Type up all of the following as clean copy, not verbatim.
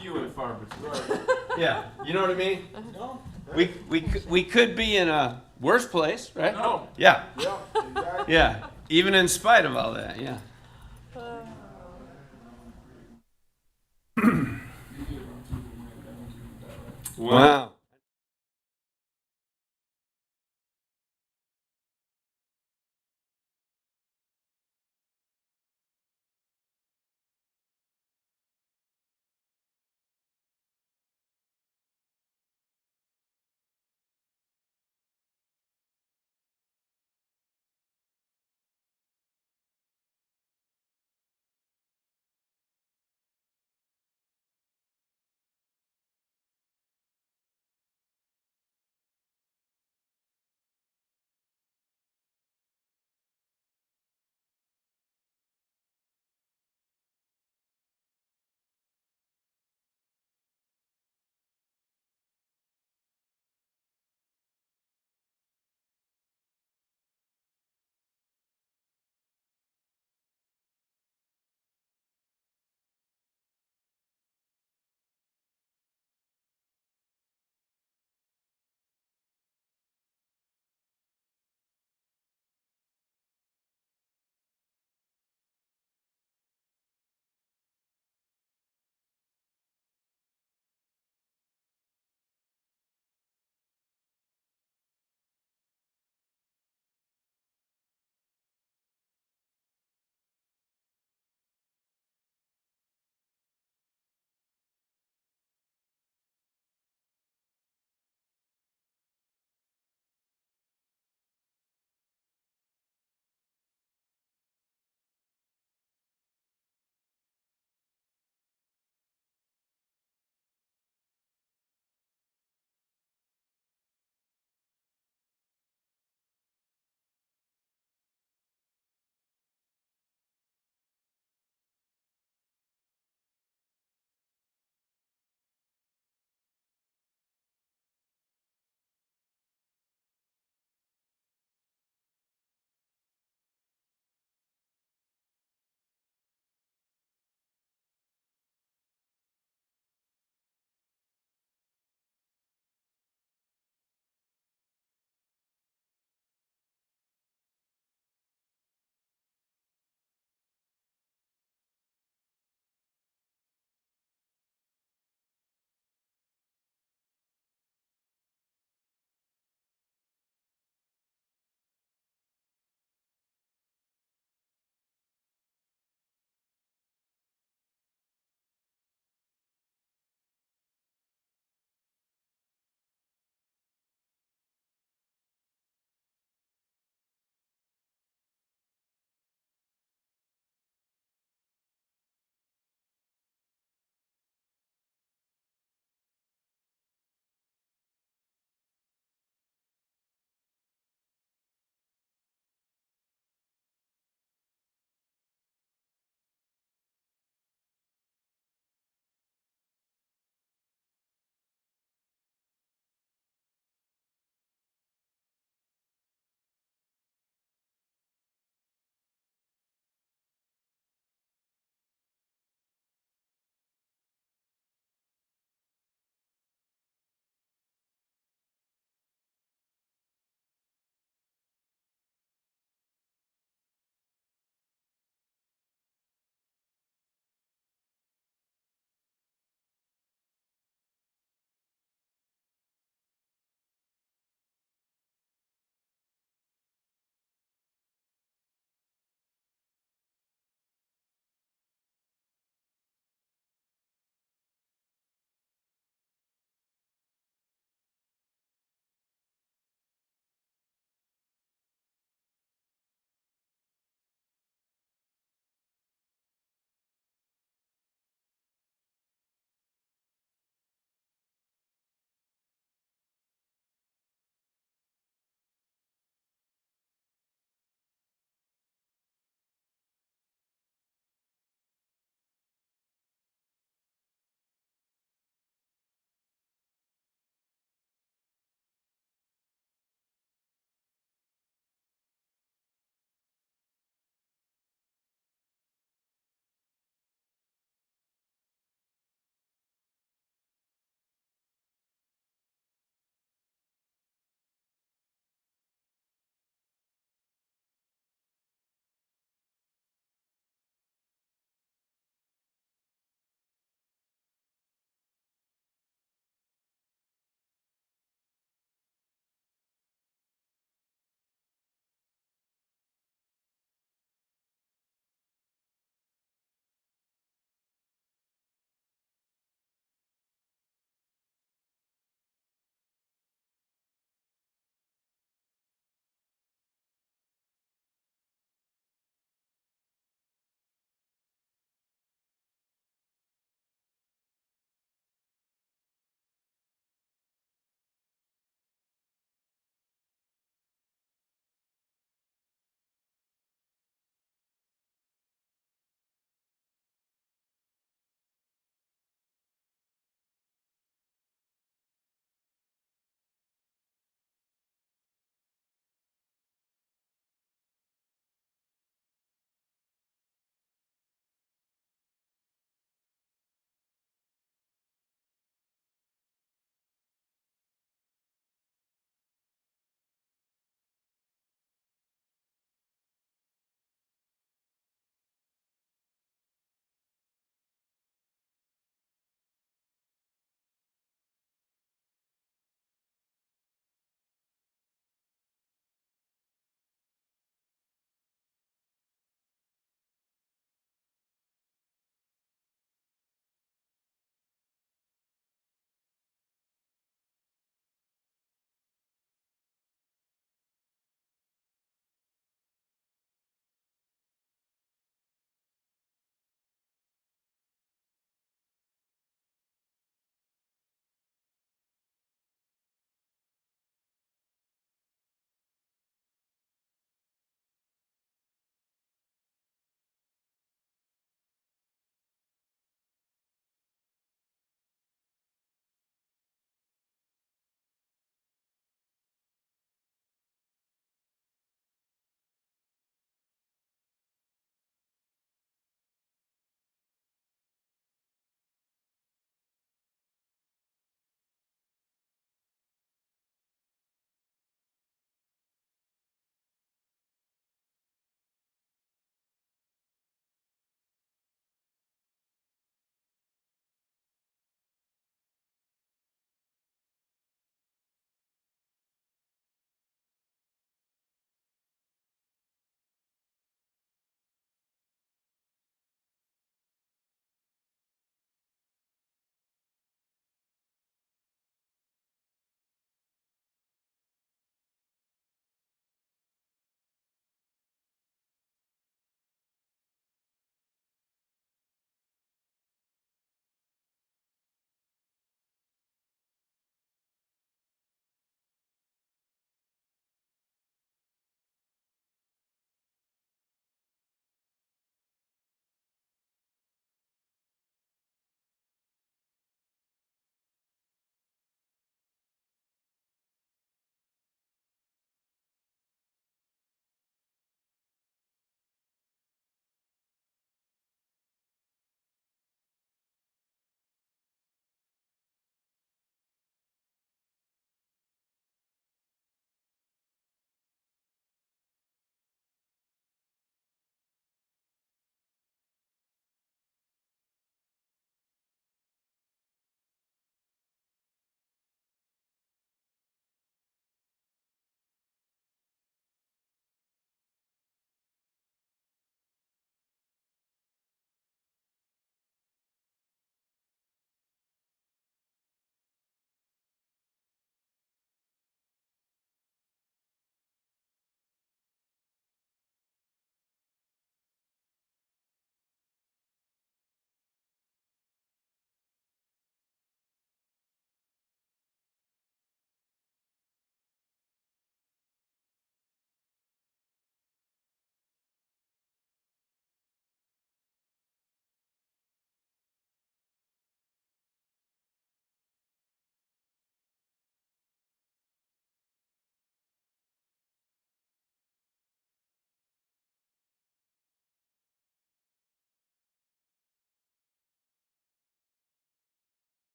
few and far between. Right. Yeah, you know what I mean? No. We could be in a worse place, right? No. Yeah, Yeah, exactly. yeah. Even in spite of all that, yeah. Wow.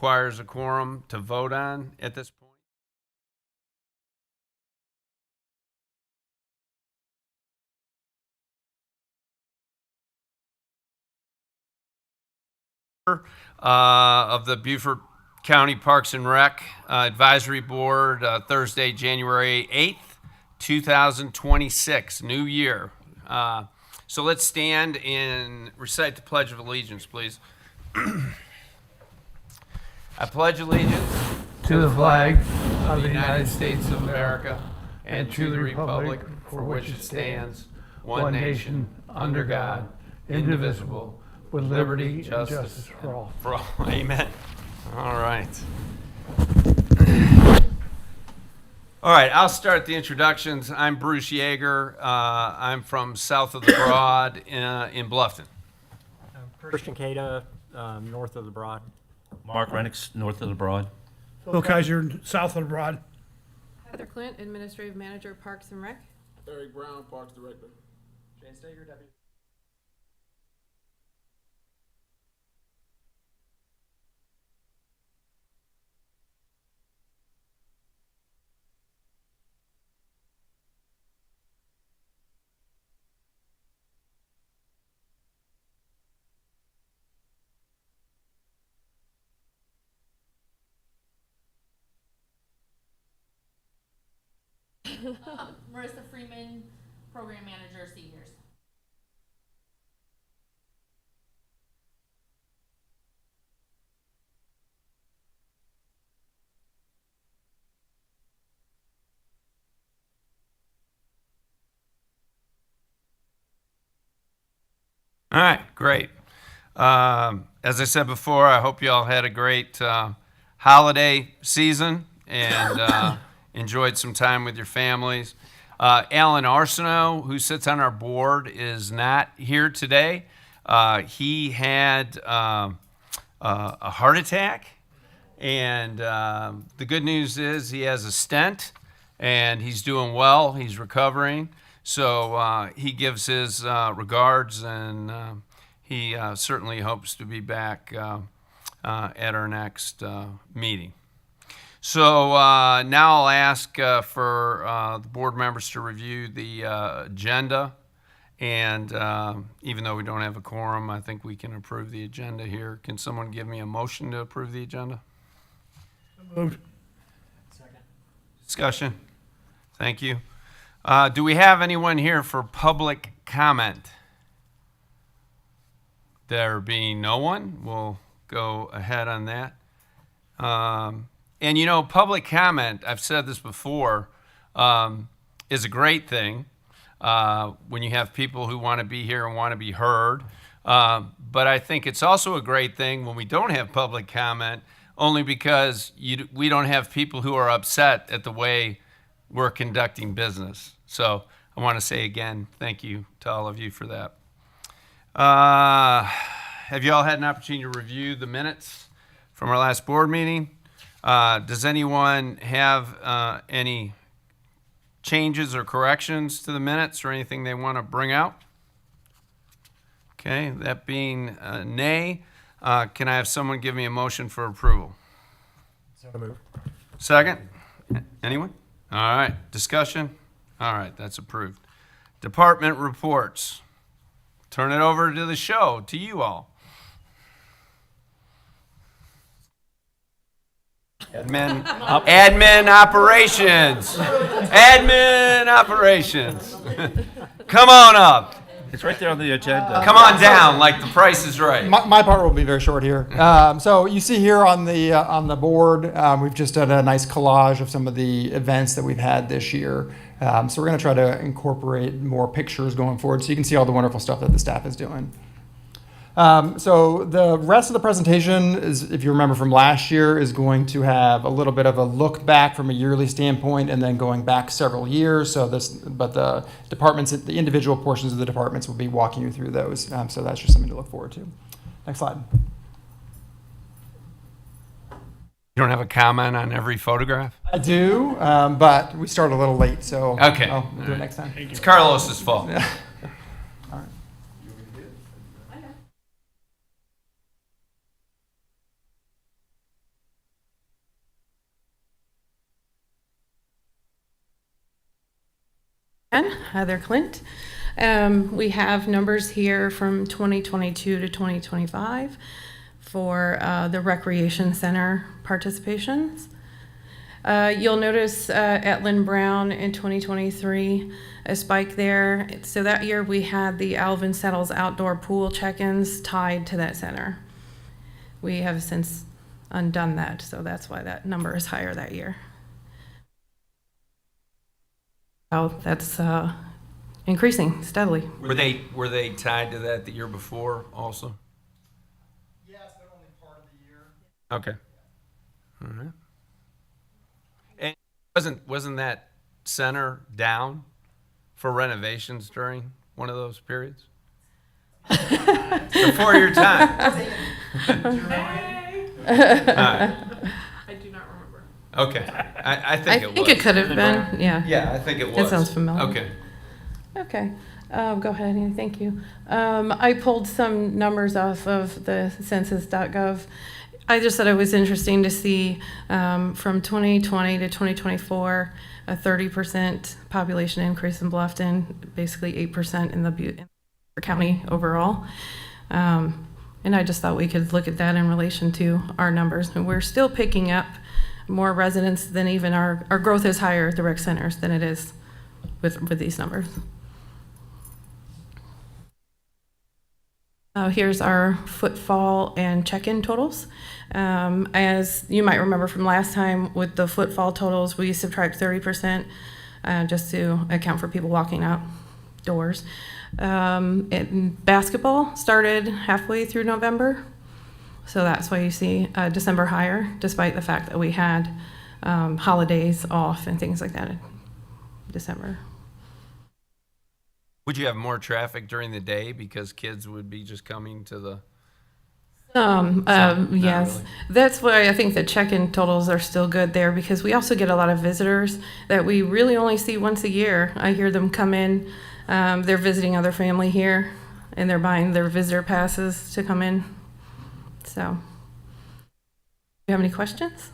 requires a quorum to vote on at this point. Of the Beaufort County Parks and Rec Advisory Board, Thursday, January 8th, 2026, new year. So let's stand and recite the Pledge of Allegiance, please. I pledge allegiance to the flag of the United States of America and to the republic for which it stands, one nation, under God, indivisible, with liberty and justice for all. Amen. All right. All right, I'll start the introductions. I'm Bruce Yeager. I'm from south of the Broad in Bluffton. Christian Cada, north of the Broad. Mark Renix, north of the Broad. Phil Kaiser, south of the Broad. Heather Clint, Administrative Manager, Parks and Rec. Eric Brown, Parks Director. Shane Stager, Deputy. Marissa Freeman, Program Manager, Seniors. All right, great. As I said before, I hope you all had a great holiday season and enjoyed some time with your families. Alan Arsenault, who sits on our board, is not here today. He had a heart attack, and the good news is he has a stent, and he's doing well. He's recovering. So he gives his regards, and he certainly hopes to be back at our next meeting. So now I'll ask for the board members to review the agenda. And even though we don't have a quorum, I think we can approve the agenda here. Can someone give me a motion to approve the agenda? Moved. Second. Discussion? Thank you. Do we have anyone here for public comment? There being no one, we'll go ahead on that. And you know, public comment, I've said this before, is a great thing when you have people who want to be here and want to be heard. But I think it's also a great thing when we don't have public comment, only because we don't have people who are upset at the way we're conducting business. So I want to say again, thank you to all of you for that. Have you all had an opportunity to review the minutes from our last board meeting? Does anyone have any changes or corrections to the minutes or anything they want to bring out? Okay, that being nay, can I have someone give me a motion for approval? So moved. Second? Anyone? All right, discussion? All right, that's approved. Department reports. Turn it over to the show, to you all. Admin operations. Admin operations. Come on up. It's right there on the agenda. Come on down, like the Price is Right. My part will be very short here. So you see here on the board, we've just done a nice collage of some of the events that we've had this year. So we're going to try to incorporate more pictures going forward, so you can see all the wonderful stuff that the staff is doing. So the rest of the presentation is, if you remember from last year, is going to have a little bit of a look back from a yearly standpoint, and then going back several years. But the departments, the individual portions of the departments, will be walking you through those. So that's just something to look forward to. Next slide. You don't have a comment on every photograph? I do, but we started a little late, so Okay. I'll do it next time. It's Carlos's fault. All right. Heather Clint. We have numbers here from 2022 to 2025 for the Recreation Center participations. You'll notice at Lynn Brown in 2023 a spike there. So that year we had the Alvin Settles outdoor pool check-ins tied to that center. We have since undone that, so that's why that number is higher that year. Oh, that's increasing steadily. Were they tied to that the year before also? Yes, but only part of the year. Okay. All right. And wasn't that center down for renovations during one of those periods? Before your time. All right. I do not remember. Okay. I think it was. I think it could have been, yeah. Yeah, I think it was. That sounds familiar. Okay. Okay, go ahead, Annie, thank you. I pulled some numbers off of the census.gov. I just thought it was interesting to see from 2020 to 2024, a 30% population increase in Bluffton, basically 8% in the Beaufort County overall. And I just thought we could look at that in relation to our numbers. And we're still picking up more residents than even our growth is higher at the rec centers than it is with these numbers. Here's our footfall and check-in totals. As you might remember from last time with the footfall totals, we subtract 30% just to account for people walking outdoors. Basketball started halfway through November, so that's why you see December higher, despite the fact that we had holidays off and things like that in December. Would you have more traffic during the day because kids would be just coming to the? Yes, really. that's why I think the check-in totals are still good there, because we also get a lot of visitors that we really only see once a year. I hear them come in, they're visiting other family here, and they're buying their visitor passes to come in. So, do you have any questions?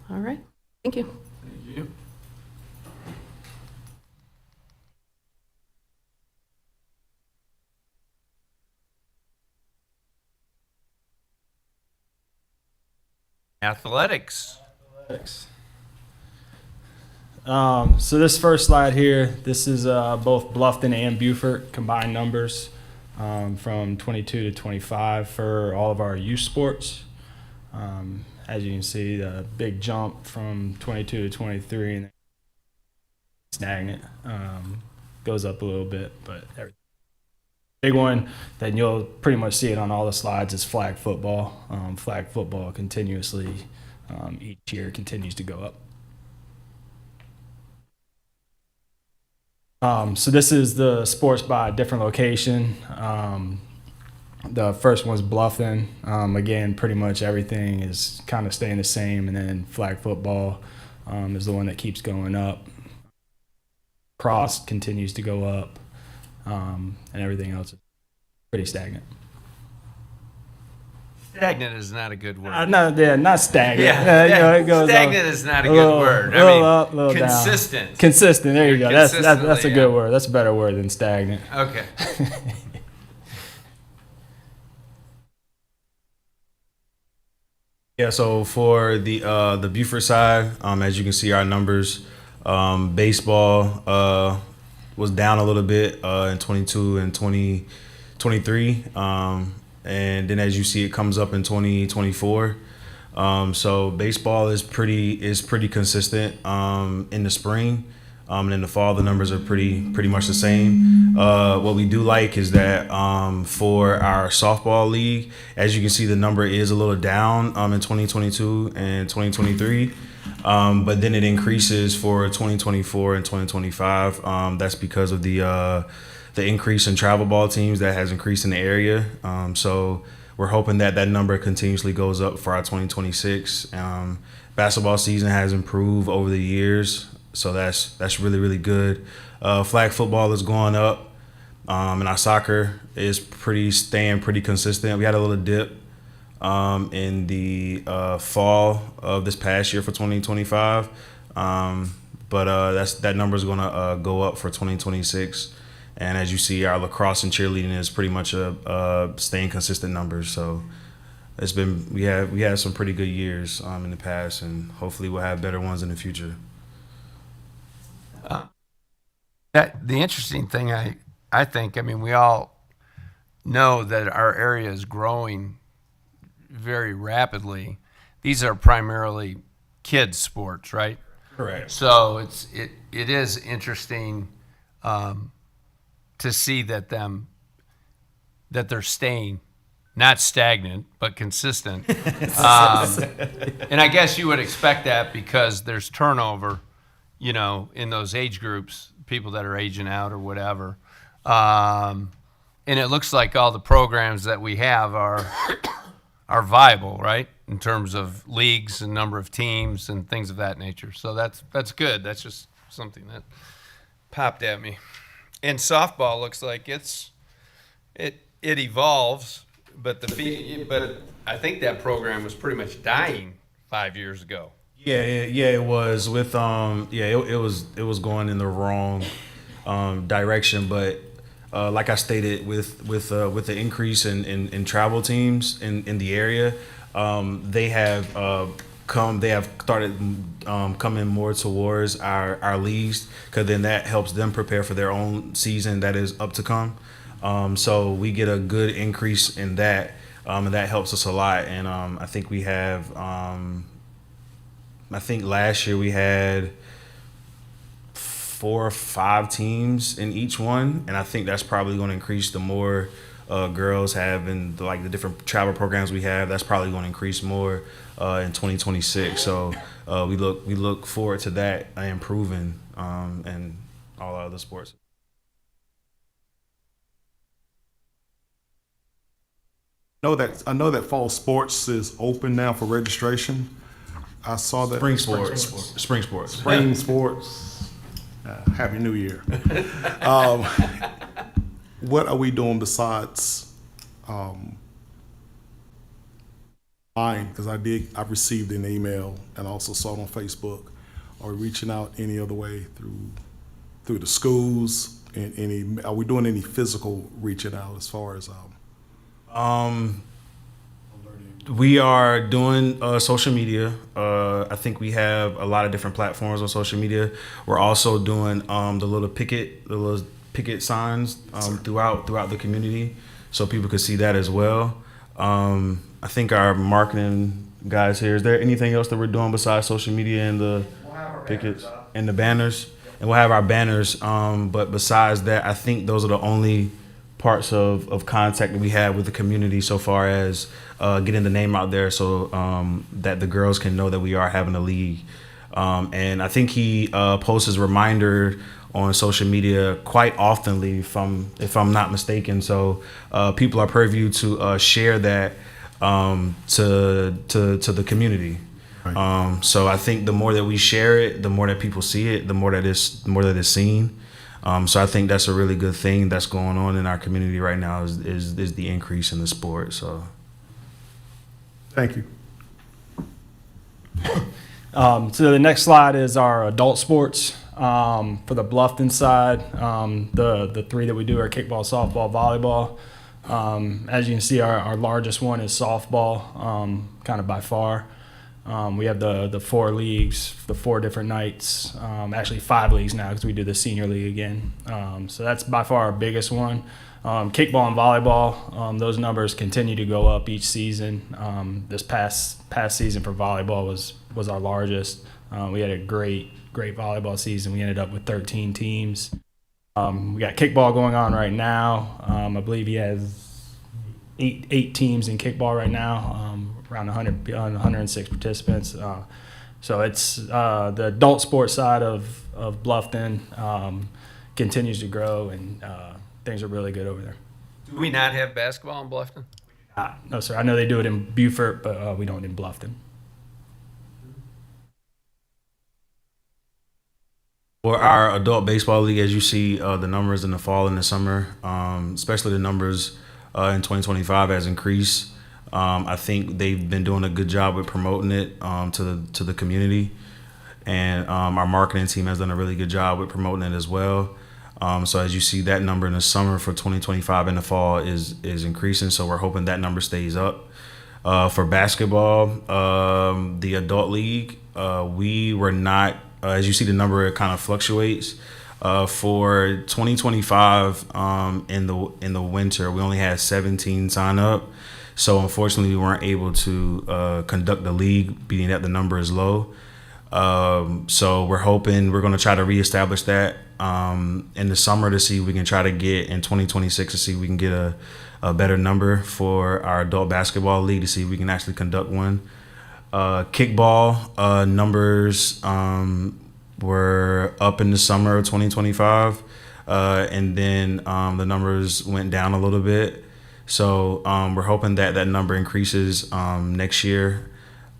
All right, thank you. Thank you. Athletics. So this first slide here, this is both Bluffton and Beaufort combined numbers from 22 to 25 for all of our youth sports. As you can see, the big jump from 22 to 23 and stagnant, goes up a little bit, but everything. Big one that you'll pretty much see it on all the slides is flag football. Flag football continuously each year continues to go up. So this is the sports by a different location. The first one's Bluffton. Again, pretty much everything is kind of staying the same, and then flag football is the one that keeps going up. Cross continues to go up, and everything else is pretty stagnant. Stagnant is not a good word. Not stagnant. Yeah, it goes stagnant up, is not a good word. I little mean, up, little consistent. Down. Consistent. There you go. That's a Consistently, good yeah. word. That's a better word than stagnant. Okay. Yeah, so for the Beaufort side, as you can see, our numbers, baseball was down a little bit in 22 and 2023, and then as you see, it comes up in 2024. So baseball is pretty consistent in the spring. And in the fall, the numbers are pretty much the same. What we do like is that for our softball league, as you can see, the number is a little down in 2022 and 2023. But then it increases for 2024 and 2025. That's because of the increase in travel ball teams that has increased in the area. So we're hoping that number continuously goes up for our 2026. Basketball season has improved over the years. So that's really good. Flag football is going up, and our soccer is staying pretty consistent. We had a little dip in the fall of this past year for 2025, but that number is going to go up for 2026. And as you see, our lacrosse and cheerleading is pretty much staying consistent numbers. So it's been we had some pretty good years in the past, and hopefully we'll have better ones in the future. The interesting thing, I think, I mean, we all know that our area is growing very rapidly. These are primarily kids' sports, right? Correct. So it is interesting to see that they're staying not stagnant but consistent. And I guess you would expect that because there's turnover, in those age groups, people that are aging out or whatever. And it looks like all the programs that we have are viable, right? In terms of leagues and number of teams and things of that nature. So that's good. That's just something that popped at me. And softball looks like it evolves, but I think that program was pretty much dying 5 years ago. Yeah, it was with it was going in the wrong direction, but like I stated, with the increase in travel teams in the area, they have started coming more towards our leagues, because then that helps them prepare for their own season that is up to come. So we get a good increase in that, and that helps us a lot. And I think we have. I think last year we had 4 or 5 teams in each one, and I think that's probably going to increase the more girls have in the different travel programs we have. That's probably going to increase more in 2026. So we look forward to that improving and all our other sports. I know that fall sports is open now for registration. I saw that. Spring sports. Spring sports. Happy New Year. What are we doing besides mine? Because I received an email and also saw it on Facebook. Are we reaching out any other way through the schools? And are we doing any physical reaching out as far as we are doing social media. I think we have a lot of different platforms on social media. We're also doing the little picket signs throughout the community, so people could see that as well. I think our marketing guys here. Is there anything else that we're doing besides social media and the pickets and the banners? And we'll have our banners. But besides that, I think those are the only parts of contact that we have with the community so far as getting the name out there, so that the girls can know that we are having a league. And I think he posts his reminder on social media quite oftenly, if I'm not mistaken. So people are purview to share that to the community. Right. So I think the more that we share it, the more that people see it, the more that it's seen. So I think that's a really good thing that's going on in our community right now is the increase in the sport. So thank you. So the next slide is our adult sports. For the Bluffton side, the 3 that we do are kickball, softball, volleyball. As you can see, our largest one is softball, kind of by far. We have the 4 leagues, the 4 different nights, actually 5 leagues now because we do the senior league again. So that's by far our biggest one. Kickball and volleyball, those numbers continue to go up each season. This past season for volleyball was our largest. We had a great volleyball season. We ended up with 13 teams. We got kickball going on right now. I believe he has eight teams in kickball right now, around 106 participants. So it's the adult sports side of Bluffton continues to grow, and things are really good over there. Do we not have basketball in Bluffton? No, sir. I know they do it in Beaufort, but we don't in Bluffton. For our adult baseball league, as you see the numbers in the fall and the summer, especially the numbers in 2025 has increased. I think they've been doing a good job with promoting it to the community. and our marketing team has done a really good job with promoting it as well. So as you see, that number in the summer for 2025 in the fall is increasing. So we're hoping that number stays up. For basketball, the adult league, we were not. As you see, the number kind of fluctuates. For 2025, in the winter, we only had 17 sign up. So unfortunately, we weren't able to conduct the league, being that the number is low. So we're hoping we're going to try to reestablish that in the summer to see if we can try to get in 2026 to see if we can get a better number for our adult basketball league to see if we can actually conduct one. Kickball numbers were up in the summer of 2025, and then the numbers went down a little bit. So we're hoping that that number increases next year.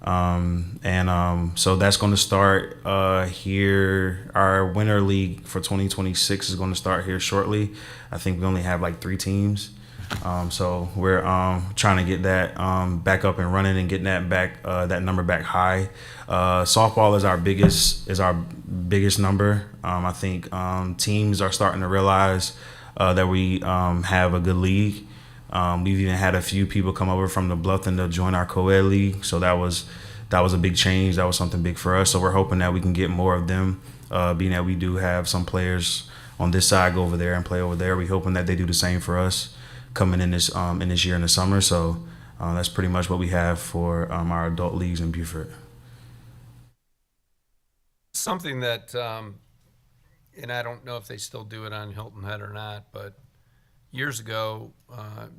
So that's going to start here. Our winter league for 2026 is going to start here shortly. I think we only have like 3 teams. So we're trying to get that back up and running and getting that back that number back high. Softball is our biggest number. I think teams are starting to realize that we have a good league. We've even had a few people come over from the Bluffton to join our co-ed league. So that was a big change. That was something big for us. So we're hoping that we can get more of them, being that we do have some players on this side go over there and play over there. We're hoping that they do the same for us coming in this year in the summer. So that's pretty much what we have for our adult leagues in Beaufort. Something that, and I don't know if they still do it on Hilton Head or not, but years ago,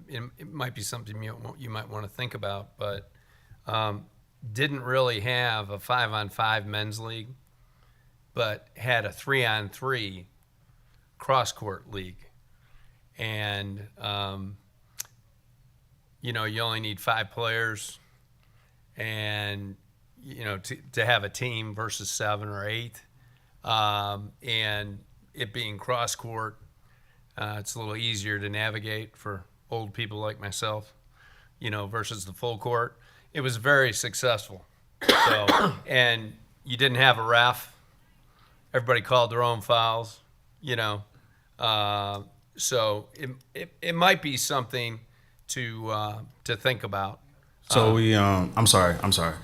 it might be something you might want to think about, but didn't really have a 5-on-5 men's league, but had a 3-on-3 cross-court league. And, you only need 5 players and, to have a team versus 7 or 8. And it being cross-court, it's a little easier to navigate for old people like myself, versus the full court. It was very successful. So, and you didn't have a ref. Everybody called their own fouls, So it might be something to think about. So I'm sorry.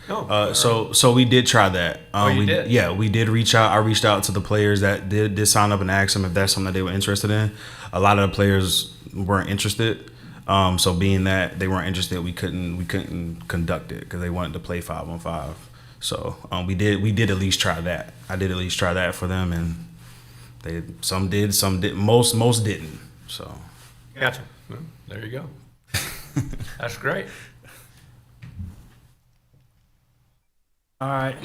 No, So we did try that. you did? Yeah, we did reach out. I reached out to the players that did sign up and asked them if that's something that they were interested in. A lot of the players weren't interested. So being that they weren't interested, we couldn't conduct it because they wanted to play 5-on-5. So we did at least try that. I did at least try that for them, and some did, some didn't. Most didn't. So Gotcha. Well, there you go. That's great. All right.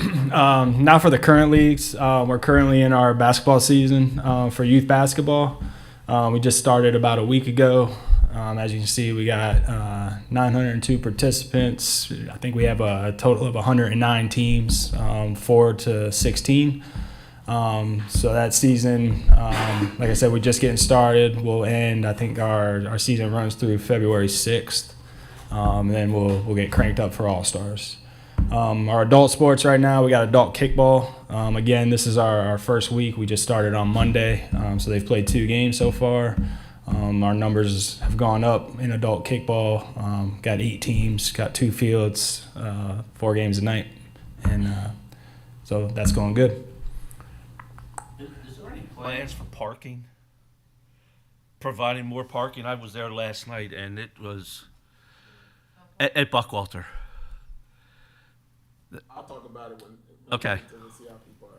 Now for the current leagues. We're currently in our basketball season for youth basketball. We just started about a week ago. As you can see, we got 902 participants. I think we have a total of 109 teams, 4 to 16. So that season, like I said, we're just getting started. We'll end, I think our season runs through February 6th. And then we'll get cranked up for All-Stars. Our adult sports right now, we got adult kickball. Again, this is our first week. We just started on Monday. So they've played 2 games so far. Our numbers have gone up in adult kickball. Got 8 teams, got 2 fields, 4 games a night. And so that's going good. Is there any plans for parking? Providing more parking? I was there last night, and it was at Buckwalter. I'll talk about it when Okay. we see how people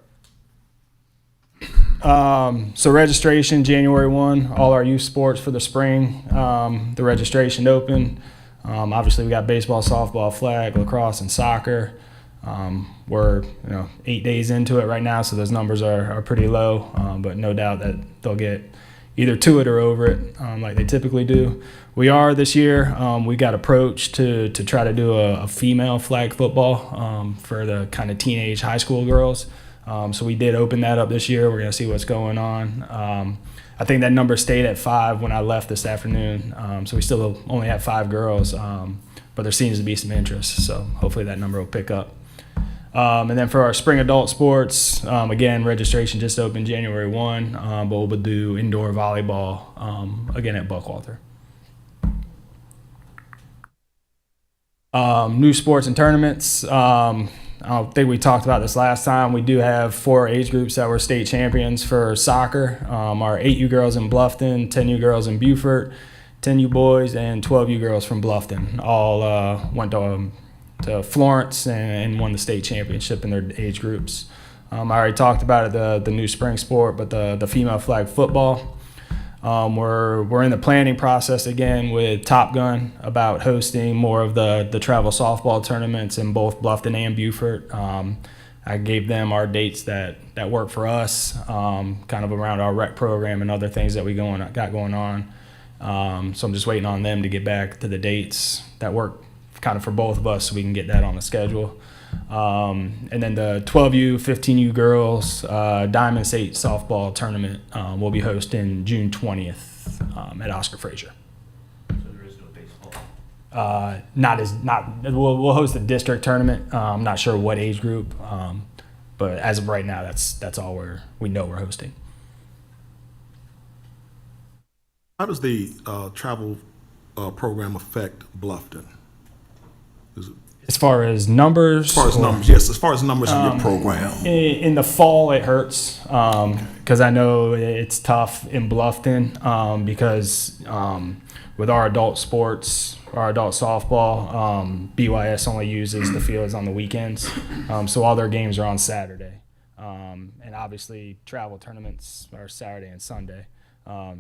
are. So registration January 1, all our youth sports for the spring. The registration open. Obviously we got baseball, softball, flag, lacrosse, and soccer. We're 8 days into it right now, so those numbers are pretty low, but no doubt that they'll get either to it or over it, like they typically do. We are this year. We got approached to try to do a female flag football for the kind of teenage high school girls. So we did open that up this year. We're gonna see what's going on. I think that number stayed at 5 when I left this afternoon. So we still only have 5 girls, but there seems to be some interest. So hopefully that number will pick up. And then for our spring adult sports, again, registration just opened January 1, but we'll do indoor volleyball again at Buckwalter. New sports and tournaments. I don't think we talked about this last time. We do have 4 age groups that were state champions for soccer. Our 8U girls in Bluffton, 10U girls in Beaufort, 10U boys, and 12U girls from Bluffton all went to Florence and won the state championship in their age groups. I already talked about it, the new spring sport, but the female flag football. We're in the planning process again with Top Gun about hosting more of the travel softball tournaments in both Bluffton and Beaufort. I gave them our dates that work for us, kind of around our rec program and other things that we got going on. So I'm just waiting on them to get back to the dates that work kind of for both of us so we can get that on the schedule. And then the 12U, 15U girls Diamond State softball tournament will be hosting June 20th at Oscar Frazier. So there is no baseball. We'll host a district tournament. I'm not sure what age group, but as of right now, that's all we know we're hosting. How does the travel program affect Bluffton? Is it, As far as numbers? as far as numbers, yes. As far as numbers in your program. In the fall, it hurts because I know it's tough in Bluffton because with our adult sports, our adult softball, BYS only uses the fields on the weekends. So all their games are on Saturday. And obviously travel tournaments are Saturday and Sunday.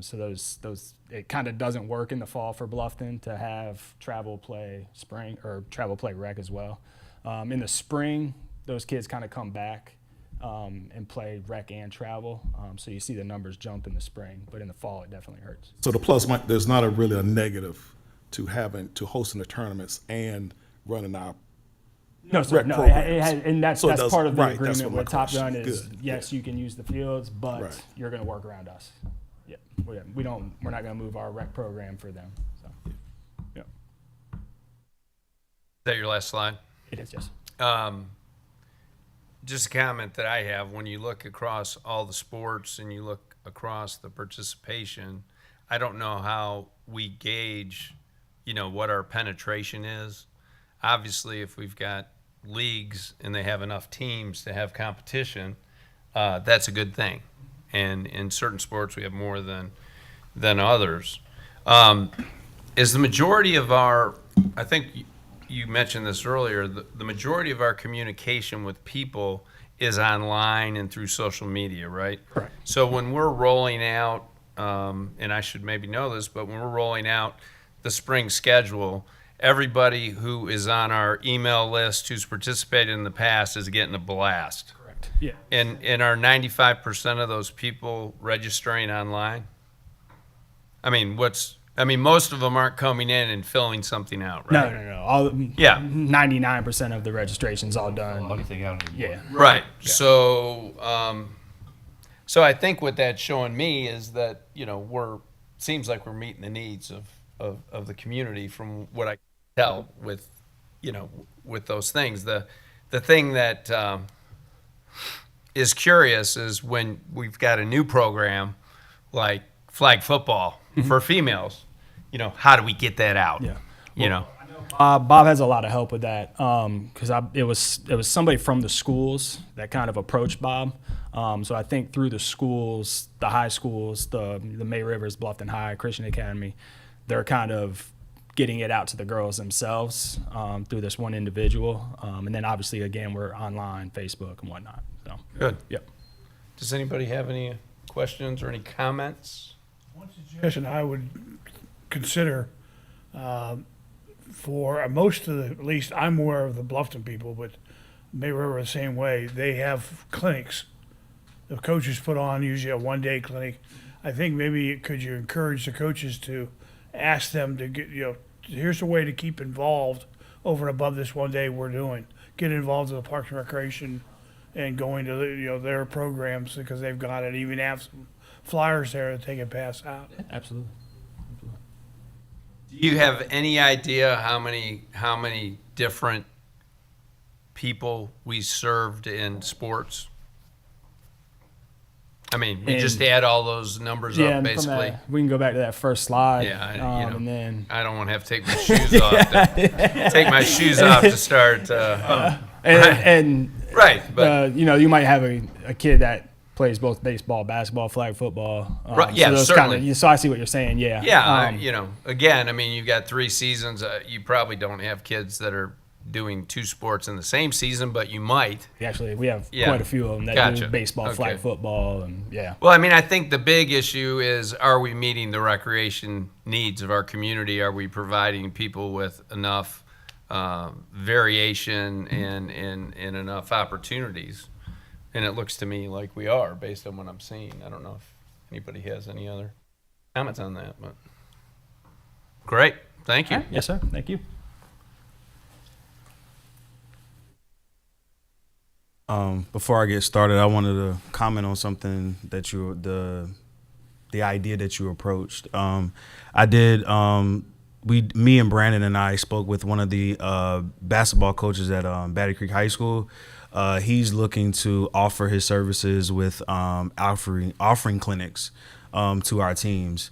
So those it kind of doesn't work in the fall for Bluffton to have travel play spring or travel play rec as well. In the spring, those kids kind of come back and play rec and travel. So you see the numbers jump in the spring, but in the fall it definitely hurts. So the plus, there's not really a negative to hosting the tournaments and running our No, sir, rec no, programs. and that's So it that's part of the right, that's agreement what my with Top question- Gun is good, yes, yeah. you can use the fields, but Right. you're going to work around us. Yeah, we're not going to move our rec program for them. So, yeah, Is that your last slide? it is, yes. Just a comment that I have, when you look across all the sports and you look across the participation, I don't know how we gauge, what our penetration is. Obviously, if we've got leagues and they have enough teams to have competition, that's a good thing. And in certain sports, we have more than others. Is the majority of our, I think you mentioned this earlier, the majority of our communication with people is online and through social media, right? Correct. So when we're rolling out, and I should maybe know this, but when we're rolling out the spring schedule, everybody who is on our email list who's participated in the past is getting a blast. Correct. Yeah. And are 95% of those people registering online? I mean, most of them aren't coming in and filling something out, right? No. Yeah. 99% of the registration's all done. Anything out anymore. Yeah. Right. So, so I think what that's showing me is that seems like we're meeting the needs of the community from what I can tell with with those things. The thing that is curious is when we've got a new program like flag football for females. How do we get that out? Yeah. Bob has a lot of help with that because it was somebody from the schools that kind of approached Bob. So I think through the schools, the high schools, the May Rivers, Bluffton High, Christian Academy, they're kind of getting it out to the girls themselves through this one individual. And then obviously, again, we're online, Facebook and whatnot. So Good. Yep. Does anybody have any questions or any comments? One suggestion I would consider for most of the, at least I'm aware of the Bluffton people, but May River the same way. They have clinics. The coaches put on usually a one-day clinic. I think maybe could you encourage the coaches to ask them to get, here's a way to keep involved over and above this one day we're doing. Get involved in the Parks and Recreation and going to their programs because they've got it. Even have some flyers there that they can pass out. Absolutely. Do you have any idea how many different people we served in sports? I mean, we And- just add all those numbers Yeah, up, and from basically. that, we can go back to that first slide. Yeah, and then I don't want to have to take my shoes off. Take my shoes off to start. and Right, but you might have a kid that plays both baseball, basketball, flag football. Right, yeah, those certainly. So I see what you're saying. Yeah. yeah, again, I mean, you've got 3 seasons. You probably don't have kids that are doing 2 sports in the same season, but you might. We have Yeah. quite a few of them that Gotcha. do baseball, Okay. flag football, and yeah. Well, I mean, I think the big issue is, are we meeting the recreation needs of our community? Are we providing people with enough variation and enough opportunities? And it looks to me like we are, based on what I'm seeing. I don't know if anybody has any other comments on that, but great. Thank you. Yes, sir. Thank you. Before I get started, I wanted to comment on something that the idea that you approached. I did. Me and Brandon and I spoke with one of the basketball coaches at Batty Creek High School. He's looking to offer his services with offering clinics to our teams.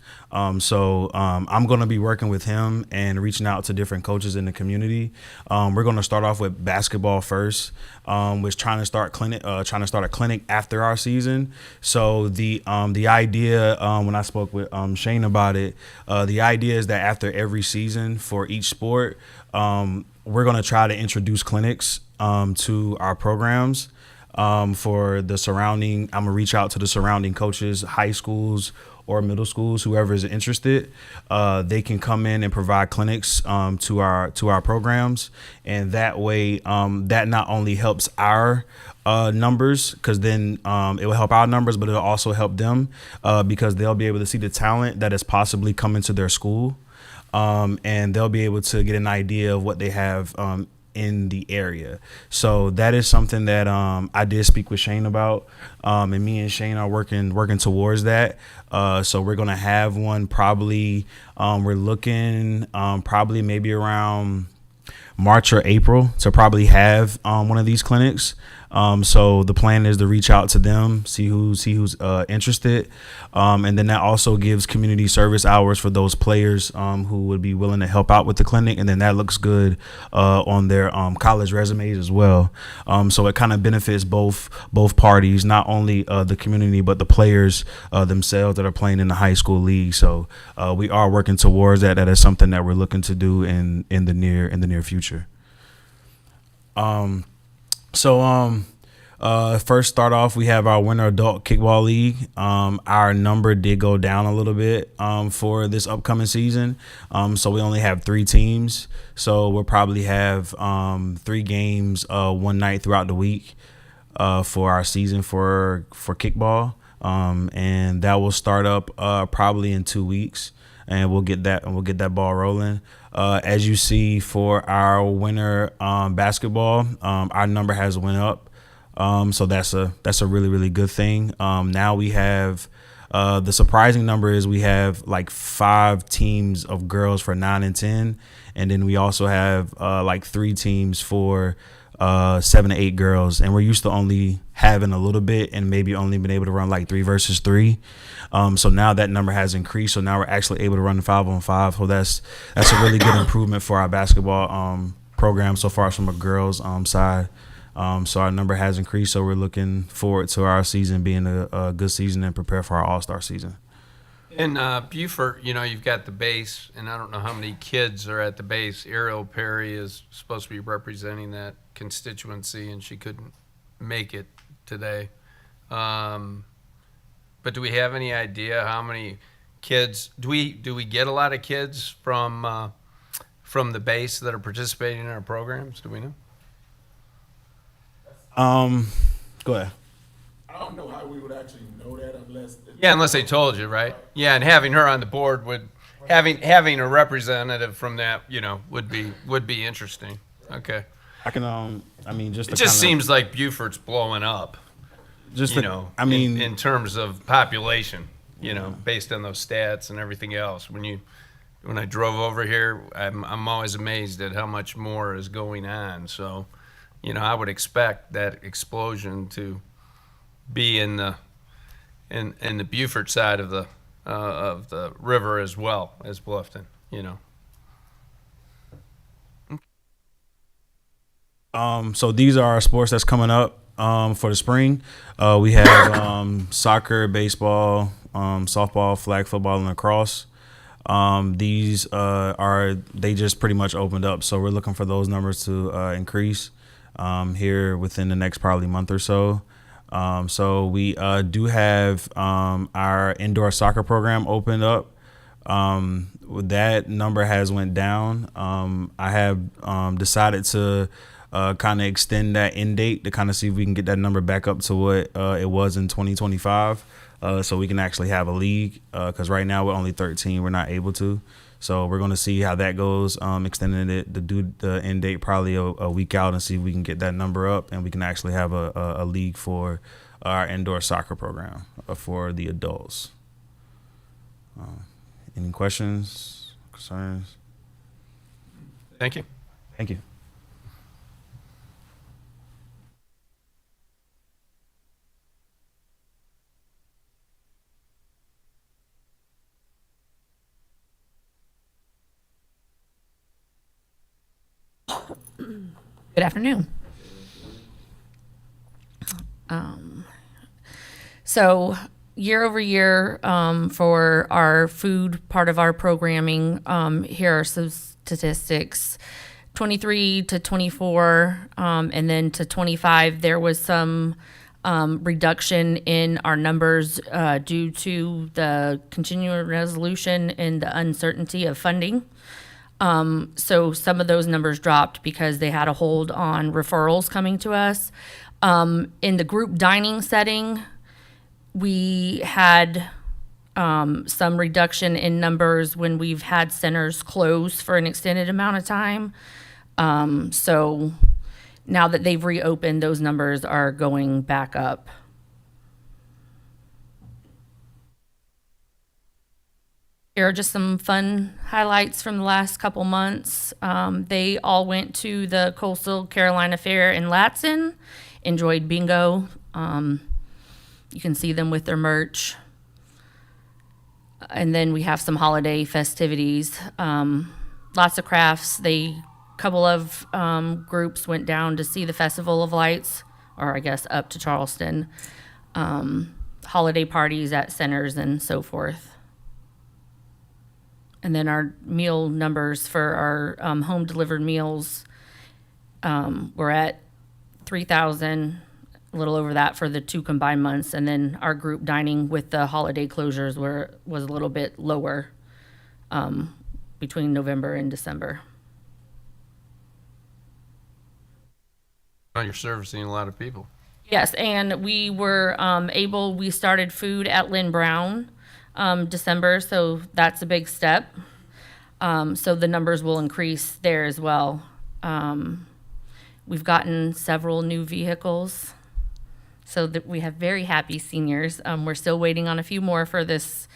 So I'm going to be working with him and reaching out to different coaches in the community. We're going to start off with basketball first, which trying to start a clinic after our season. So the idea, when I spoke with Shane about it, the idea is that after every season for each sport, we're going to try to introduce clinics to our programs. For the surrounding, I'm gonna reach out to the surrounding coaches, high schools or middle schools, whoever is interested. They can come in and provide clinics to our programs, and that way, that not only helps our numbers, because then it will help our numbers, but it'll also help them because they'll be able to see the talent that is possibly coming to their school, and they'll be able to get an idea of what they have in the area. So that is something that I did speak with Shane about, and me and Shane are working towards that. So we're gonna have one probably. We're looking probably maybe around March or April to probably have one of these clinics. So the plan is to reach out to them, see who's interested, and then that also gives community service hours for those players who would be willing to help out with the clinic, and then that looks good on their college resumes as well. So it kind of benefits both parties, not only the community but the players themselves that are playing in the high school league. So we are working towards that. That is something that we're looking to do in the near future. First start off, we have our winter adult kickball league. Our number did go down a little bit for this upcoming season. So we only have 3 teams. So we'll probably have 3 games one night throughout the week for our season for kickball. And that will start up probably in 2 weeks, and we'll get that ball rolling. As you see, for our winter basketball, our number has went up. So that's a really, really good thing. Now we have the surprising number is we have like 5 teams of girls for 9 and 10, and then we also have like 3 teams for 7 to 8 girls, and we're used to only having a little bit and maybe only been able to run like 3 versus 3. So now that number has increased. So now we're actually able to run 5-on-5. So that's a really good improvement for our basketball program so far from a girls side. So our number has increased. So we're looking forward to our season being a good season and prepare for our All-Star season. In Beaufort, you've got the base, and I don't know how many kids are at the base. Ariel Perry is supposed to be representing that constituency, and she couldn't make it today. But do we have any idea how many kids? Do we get a lot of kids from the base that are participating in our programs? Do we know? Go ahead. I don't know how we would actually know that unless. Unless they told you, right? Yeah, and having her on the board having a representative from that, would be interesting. Okay. I can It just seems like Beaufort's blowing up. In terms of population, based on those stats and everything else. When I drove over here, I'm always amazed at how much more is going on. So, I would expect that explosion to be in the Beaufort side of the river as well as Bluffton. So these are our sports that's coming up for the spring. We have soccer, baseball, softball, flag football, and lacrosse. These they just pretty much opened up, so we're looking for those numbers to increase here within the next probably month or so. So we do have our indoor soccer program opened up. That number has went down. I have decided to kind of extend that end date to kind of see if we can get that number back up to what it was in 2025, so we can actually have a league, because right now we're only 13. We're not able to. So we're going to see how that goes, extending it to do the end date probably a week out and see if we can get that number up and we can actually have a league for our indoor soccer program for the adults. Any questions, concerns? Thank you. Thank you. Good afternoon. So year over year, for our food part of our programming, here are some statistics. 23 to 24, and then to 25, there was some reduction in our numbers due to the continuing resolution and the uncertainty of funding. So some of those numbers dropped because they had a hold on referrals coming to us. In the group dining setting, we had some reduction in numbers when we've had centers close for an extended amount of time. So now that they've reopened, those numbers are going back up. Here are just some fun highlights from the last couple months. They all went to the Coastal Carolina Fair in Latson, enjoyed bingo. You can see them with their merch. And then we have some holiday festivities. Lots of crafts. Couple of groups went down to see the Festival of Lights, or I guess up to Charleston. Holiday parties at centers and so forth. And then our meal numbers for our home delivered meals, we're at 3,000, a little over that for the 2 combined months. And then our group dining with the holiday closures was a little bit lower between November and December. Well, you're servicing a lot of people. Yes, and we were we started food at Lynn Brown December, so that's a big step. So the numbers will increase there as well. We've gotten several new vehicles, so that we have very happy seniors. We're still waiting on a few more for this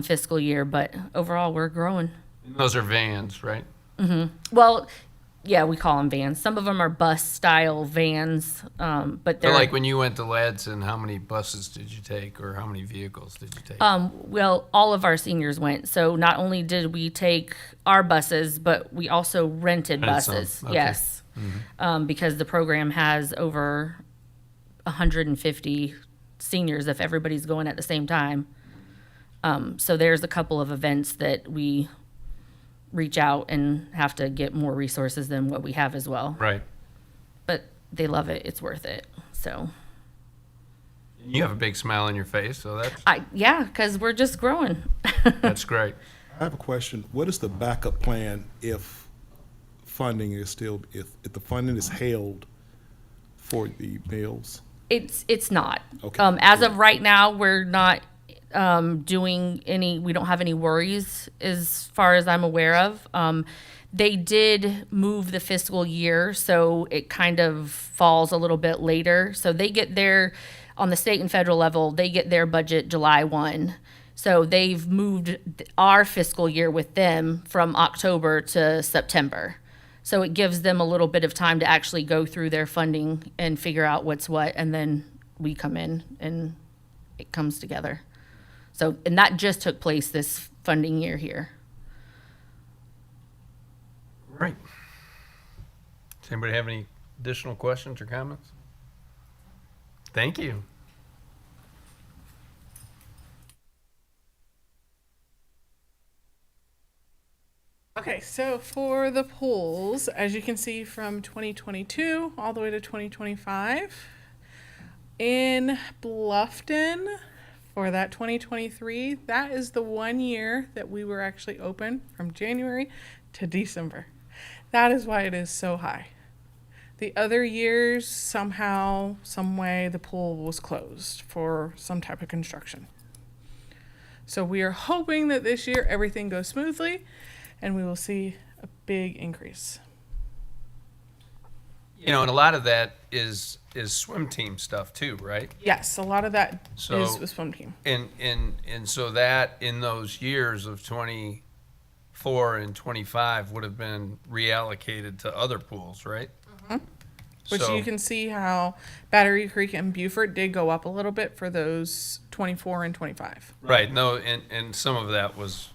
fiscal year, but overall we're growing. Those are vans, right? Well, yeah, we call them vans. Some of them are bus-style vans, but they're Like when you went to Ladson, how many buses did you take, or how many vehicles did you take? well, all of our seniors went. So not only did we take our buses, but we also rented buses. some, okay. Yes, because the program has over 150 seniors if everybody's going at the same time. So there's a couple of events that we reach out and have to get more resources than what we have as well. Right. But they love it. It's worth it. So You have a big smile on your face, so that's yeah, because we're just growing. that's great. I have a question. What is the backup plan if funding is still, if the funding is held for the meals? It's not. Okay. As of right now, we're not doing any, we don't have any worries as far as I'm aware of. They did move the fiscal year, so it kind of falls a little bit later. So they get their, on the state and federal level, they get their budget July 1. So they've moved our fiscal year with them from October to September. So it gives them a little bit of time to actually go through their funding and figure out what's what, and then we come in and it comes together. So, and that just took place this funding year here. Right. Does anybody have any additional questions or comments? Thank you. Okay, so for the pools, as you can see from 2022 all the way to 2025, in Bluffton for that 2023, that is the 1 year that we were actually open from January to December. That is why it is so high. The other years, somehow, some way, the pool was closed for some type of construction. So we are hoping that this year everything goes smoothly and we will see a big increase. You know, and a lot of that is swim team stuff too, right? Yes, a lot of that So- is with swim team. And so that in those years of 24 and 25 would have been reallocated to other pools, right? Which So- you can see how Battery Creek and Beaufort did go up a little bit for those 24 and 25. Right, no, and some of that was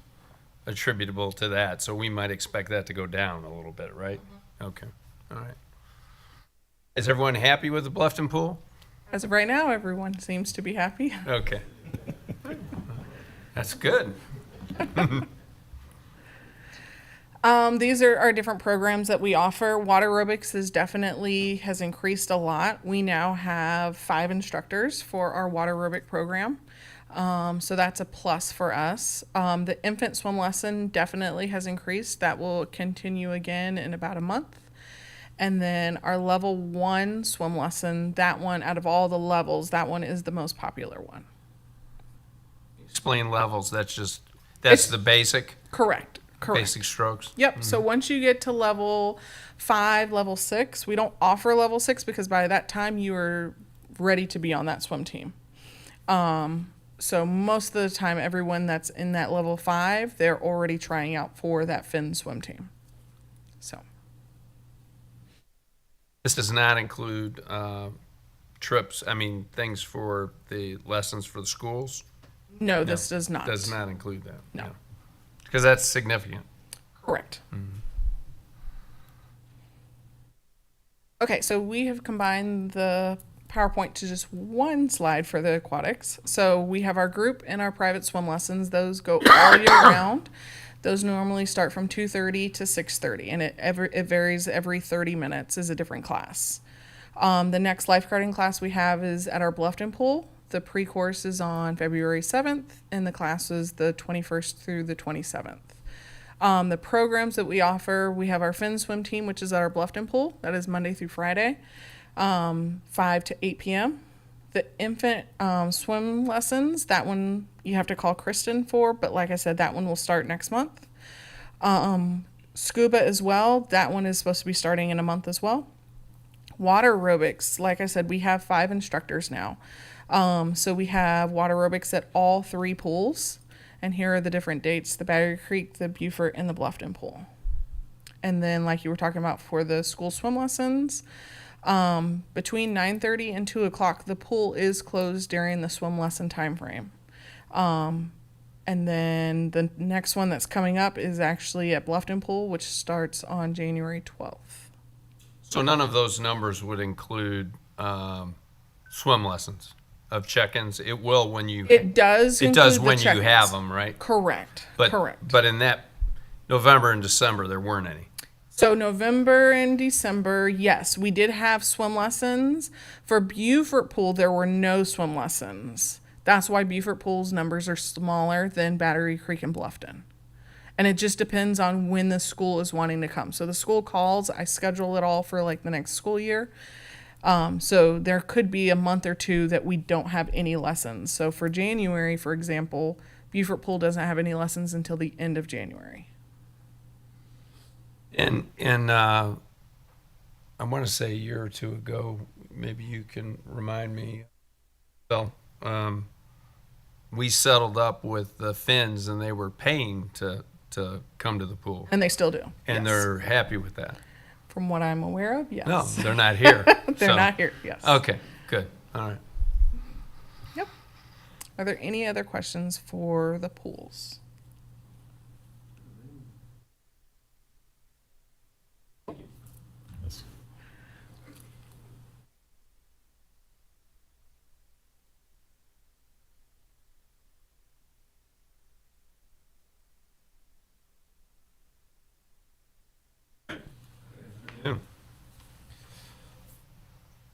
attributable to that, so we might expect that to go down a little bit, right? Okay, all right. Is everyone happy with the Bluffton pool? As of right now, everyone seems to be happy. Okay. That's good. These are our different programs that we offer. Water aerobics has increased a lot. We now have 5 instructors for our water aerobic program. So that's a plus for us. The infant swim lesson definitely has increased. That will continue again in about a month. And then our level 1 swim lesson, that one out of all the levels, that one is the most popular one. Explain levels, that's the basic? Correct. Basic strokes? Yep. So once you get to level 5, level 6, we don't offer level 6 because by that time you are ready to be on that swim team. So most of the time, everyone that's in that level 5, they're already trying out for that Finn swim team. So This does not include trips, things for the lessons for the schools? no, this does not. Does not include that? No. Because that's significant. Correct. Okay, so we have combined the PowerPoint to just one slide for the aquatics. So we have our group and our private swim lessons. Those go all year round. Those normally start from 2:30 to 6:30, and it varies every 30 minutes is a different class. The next lifeguarding class we have is at our Bluffton pool. The pre-course is on February 7th, and the class is the 21st through the 27th. The programs that we offer, we have our Finn swim team, which is at our Bluffton pool. That is Monday through Friday, 5 to 8 p.m. The infant swim lessons, that one you have to call Kristen for, but like I said, that one will start next month. Scuba as well, that one is supposed to be starting in a month as well. Water aerobics, like I said, we have 5 instructors now. So we have water aerobics at all 3 pools. And here are the different dates, the Battery Creek, the Beaufort, and the Bluffton pool. And then like you were talking about for the school swim lessons, between 9:30 and 2 o'clock, the pool is closed during the swim lesson time frame. And then the next one that's coming up is actually at Bluffton pool, which starts on January 12th. So none of those numbers would include swim lessons of check-ins? It will when you... It does It include does the when you check-ins. have them, right? Correct. Correct. But in that November and December, there weren't any. So November and December, yes, we did have swim lessons. For Beaufort pool, there were no swim lessons. That's why Beaufort pool's numbers are smaller than Battery Creek and Bluffton. And it just depends on when the school is wanting to come. So the school calls, I schedule it all for like the next school year. So there could be a month or two that we don't have any lessons. So for January, for example, Beaufort pool doesn't have any lessons until the end of January. And I want to say a year or two ago, maybe you can remind me, well, we settled up with the Finns and they were paying to come to the pool. And they still do. And yes. they're happy with that. From what I'm aware of, yes. No, they're not here. They're so- not here, yes. Okay, good. All right. Yep. Are there any other questions for the pools?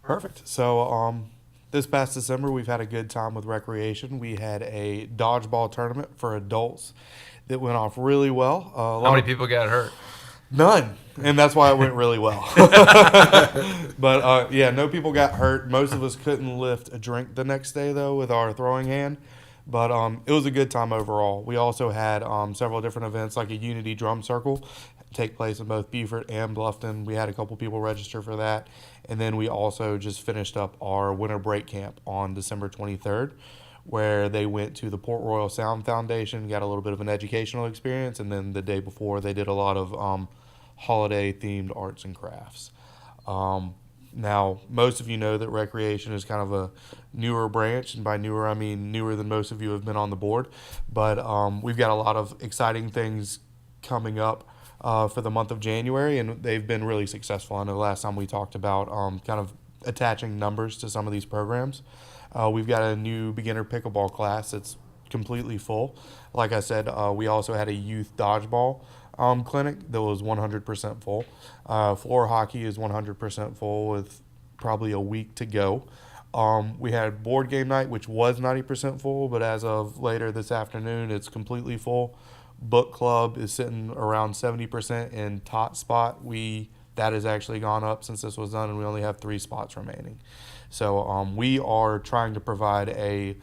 Perfect. So, this past December, we've had a good time with recreation. We had a dodgeball tournament for adults that went off really well. How many people got hurt? None, and that's why it went really well. But yeah, no people got hurt. Most of us couldn't lift a drink the next day though with our throwing hand. But it was a good time overall. We also had several different events like a Unity Drum Circle take place in both Beaufort and Bluffton. We had a couple people register for that. And then we also just finished up our winter break camp on December 23rd, where they went to the Port Royal Sound Foundation, got a little bit of an educational experience. And then the day before, they did a lot of holiday-themed arts and crafts. Now, most of you know that recreation is kind of a newer branch, and by newer, I mean newer than most of you have been on the board. But we've got a lot of exciting things coming up for the month of January, and they've been really successful. I know the last time we talked about kind of attaching numbers to some of these programs. We've got a new beginner pickleball class that's completely full. Like I said, we also had a youth dodgeball clinic that was 100% full. Floor hockey is 100% full with probably a week to go. We had board game night, which was 90% full, but as of later this afternoon, it's completely full. Book club is sitting around 70%, and tot spot, that has actually gone up since this was done, and we only have 3 spots remaining. So we are trying to provide a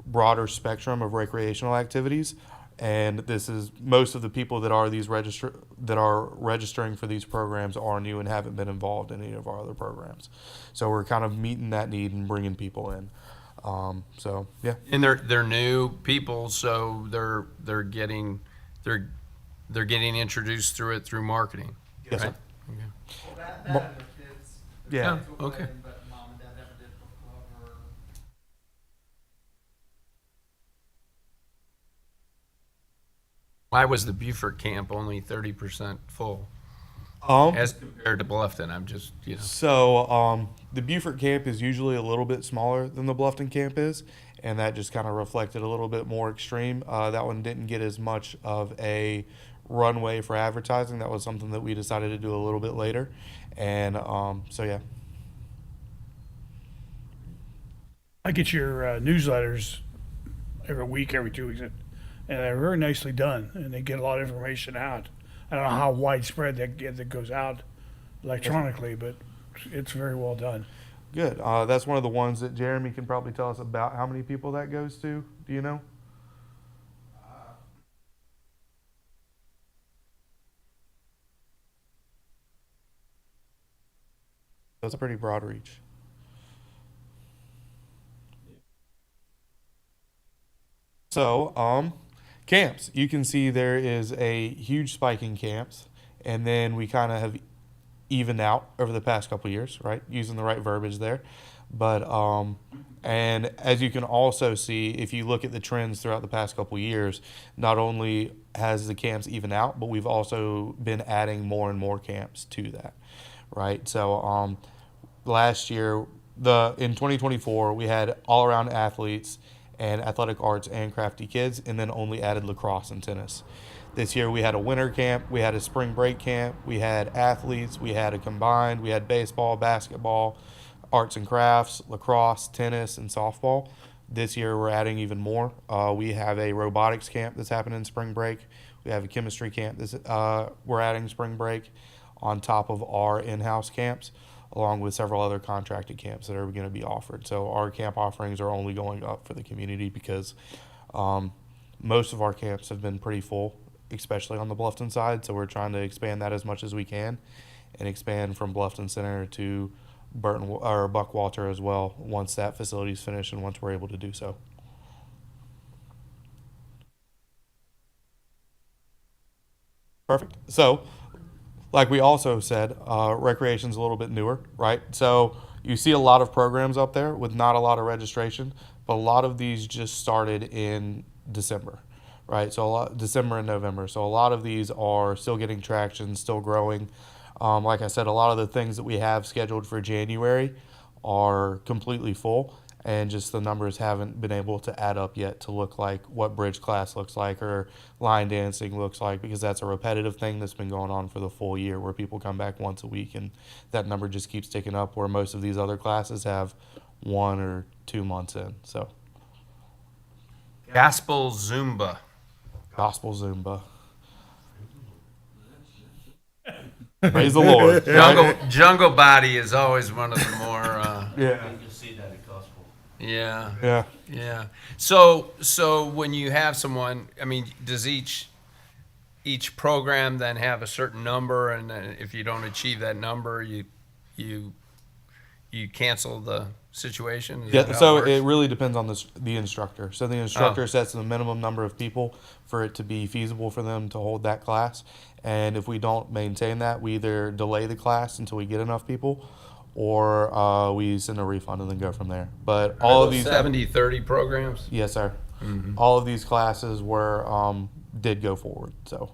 broader spectrum of recreational activities, and this is most of the people that are registering for these programs are new and haven't been involved in any of our other programs. So we're kind of meeting that need and bringing people in. So yeah. And they're new people, so they're getting introduced through marketing. Yes, right? sir. Okay. Yeah. Okay. Why was the Beaufort camp only 30% full as compared to Bluffton? I'm just, So the Beaufort camp is usually a little bit smaller than the Bluffton camp is, and that just kind of reflected a little bit more extreme. That one didn't get as much of a runway for advertising. That was something that we decided to do a little bit later, and so yeah. I get your newsletters every week, every 2 weeks, and they're very nicely done, and they get a lot of information out. I don't know how widespread that goes out electronically, but it's very well done. Good. That's one of the ones that Jeremy can probably tell us about how many people that goes to. Do you know? That's a pretty broad reach. So, camps. You can see there is a huge spike in camps, and then we kind of have evened out over the past couple of years, right? Using the right verbiage there. But, and as you can also see, if you look at the trends throughout the past couple of years, not only has the camps even out, but we've also been adding more and more camps to that, right? So, last year, in 2024, we had all around athletes and athletic arts and crafty kids, and then only added lacrosse and tennis. This year we had a winter camp, we had a spring break camp, we had athletes, we had a combined, we had baseball, basketball, arts and crafts, lacrosse, tennis, and softball. This year we're adding even more. We have a robotics camp that's happening in spring break. We have a chemistry camp that's we're adding spring break on top of our in-house camps, along with several other contracted camps that are going to be offered. So our camp offerings are only going up for the community because most of our camps have been pretty full, especially on the Bluffton side. So we're trying to expand that as much as we can and expand from Bluffton Center to Buckwalter as well once that facility is finished and once we're able to do so. Perfect. So like we also said, recreation's a little bit newer, right? So you see a lot of programs up there with not a lot of registration, but a lot of these just started in December, right? So December and November. So a lot of these are still getting traction, still growing. Like I said, a lot of the things that we have scheduled for January are completely full, and just the numbers haven't been able to add up yet to look like what bridge class looks like or line dancing looks like, because that's a repetitive thing that's been going on for the full year, where people come back once a week and that number just keeps ticking up, where most of these other classes have 1 or 2 months in. So Gospel Zumba. Gospel Zumba. Praise the Lord. Jungle Body is always one of the more. Yeah. You can see that at gospel. Yeah. Yeah. Yeah. So when you have someone, I mean, does each program then have a certain number, and then if you don't achieve that number, you cancel the situation? Is that Yeah, how so works? it really depends on the instructor. So the instructor sets the minimum number of people for it to be feasible for them to hold that class. And if we don't maintain that, we either delay the class until we get enough people, or we send a refund and then go from there. But all of these 70-30 programs? Yes, sir. Mhm. All of these classes did go forward. So.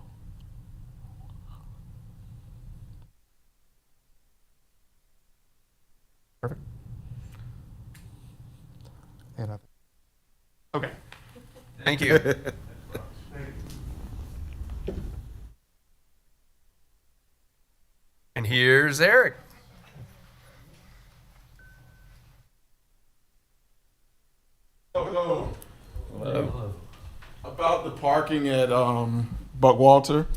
Perfect. And Okay. Thank you. And here's Eric. Hello. About the parking at Buckwalter.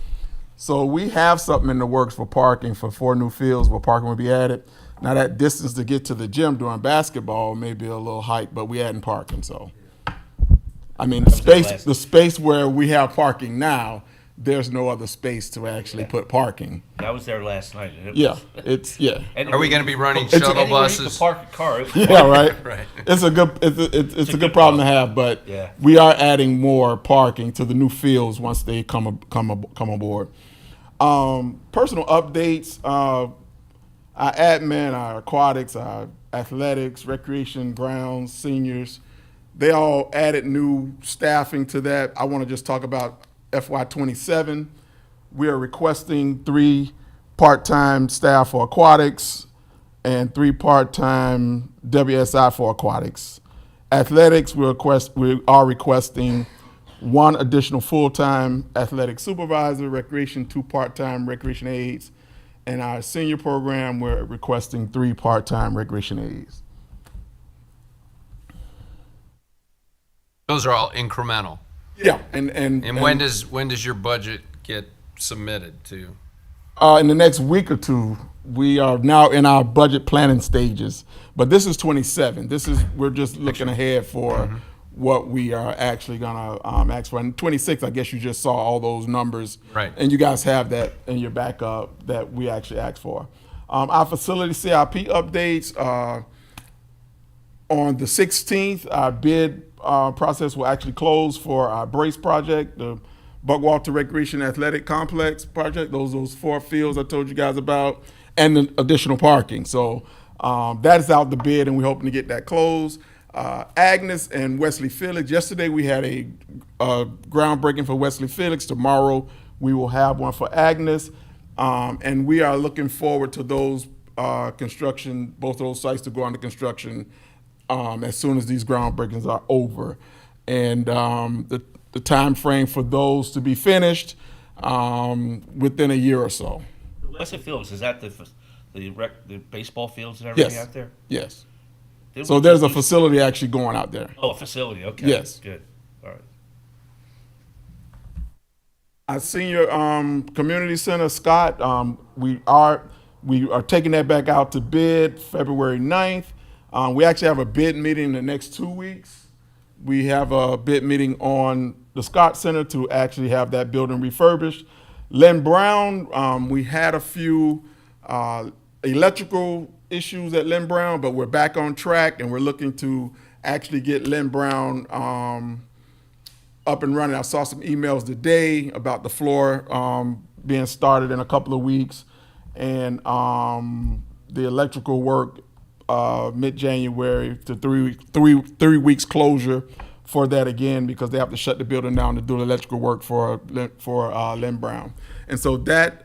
So we have something in the works for parking for 4 new fields where parking will be added. Now that distance to get to the gym during basketball may be a little hike, but we adding parking. So, I mean, the space where we have parking now, there's no other space to actually put parking. I was there last night. And Yeah. Are we going to be running shuttle buses? You can park a car. Yeah, right. Right. It's a good problem to have, but Yeah. we are adding more parking to the new fields once they come aboard. Personal updates. Our admin, our aquatics, our athletics, recreation grounds, seniors, they all added new staffing to that. I want to just talk about FY27. We are requesting 3 part-time staff for aquatics and 3 part-time WSI for aquatics. Athletics, we are requesting 1 additional full-time athletic supervisor, recreation 2 part-time recreation aides, and our senior program, we're requesting 3 part-time recreation aides. Those are all incremental. Yeah, And when does your budget get submitted to? In the next week or 2, we are now in our budget planning stages. But this is 27. We're just looking ahead for what we are actually gonna ask for. And 26, I guess you just saw all those numbers, Right. And you guys have that in your backup that we actually asked for. Our facility CIP updates. On the 16th, our bid process will actually close for our brace project, the Buckwalter Recreation Athletic Complex project. Those 4 fields I told you guys about, and the additional parking. So that is out the bid, and we're hoping to get that closed. Agnes and Wesley Felix. Yesterday we had a groundbreaking for Wesley Felix. Tomorrow we will have one for Agnes, and we are looking forward to those construction, both of those sites to go under construction as soon as these groundbreakings are over, and the time frame for those to be finished within a year or so. Wesley Fields, is that the baseball fields and everything Yes. out there? Yes. Didn't So we there's a just- facility actually going out there. Oh, a facility. Okay. Yes. Good. All right. Our senior community center, Scott, we are taking that back out to bid February 9th. We actually have a bid meeting in the next 2 weeks. We have a bid meeting on the Scott Center to actually have that building refurbished. Lynn Brown, we had a few electrical issues at Lynn Brown, but we're back on track and we're looking to actually get Lynn Brown up and running. I saw some emails today about the floor being started in a couple of weeks. and the electrical work mid-January to 3 weeks closure for that again, because they have to shut the building down to do the electrical work for Lynn Brown. And so that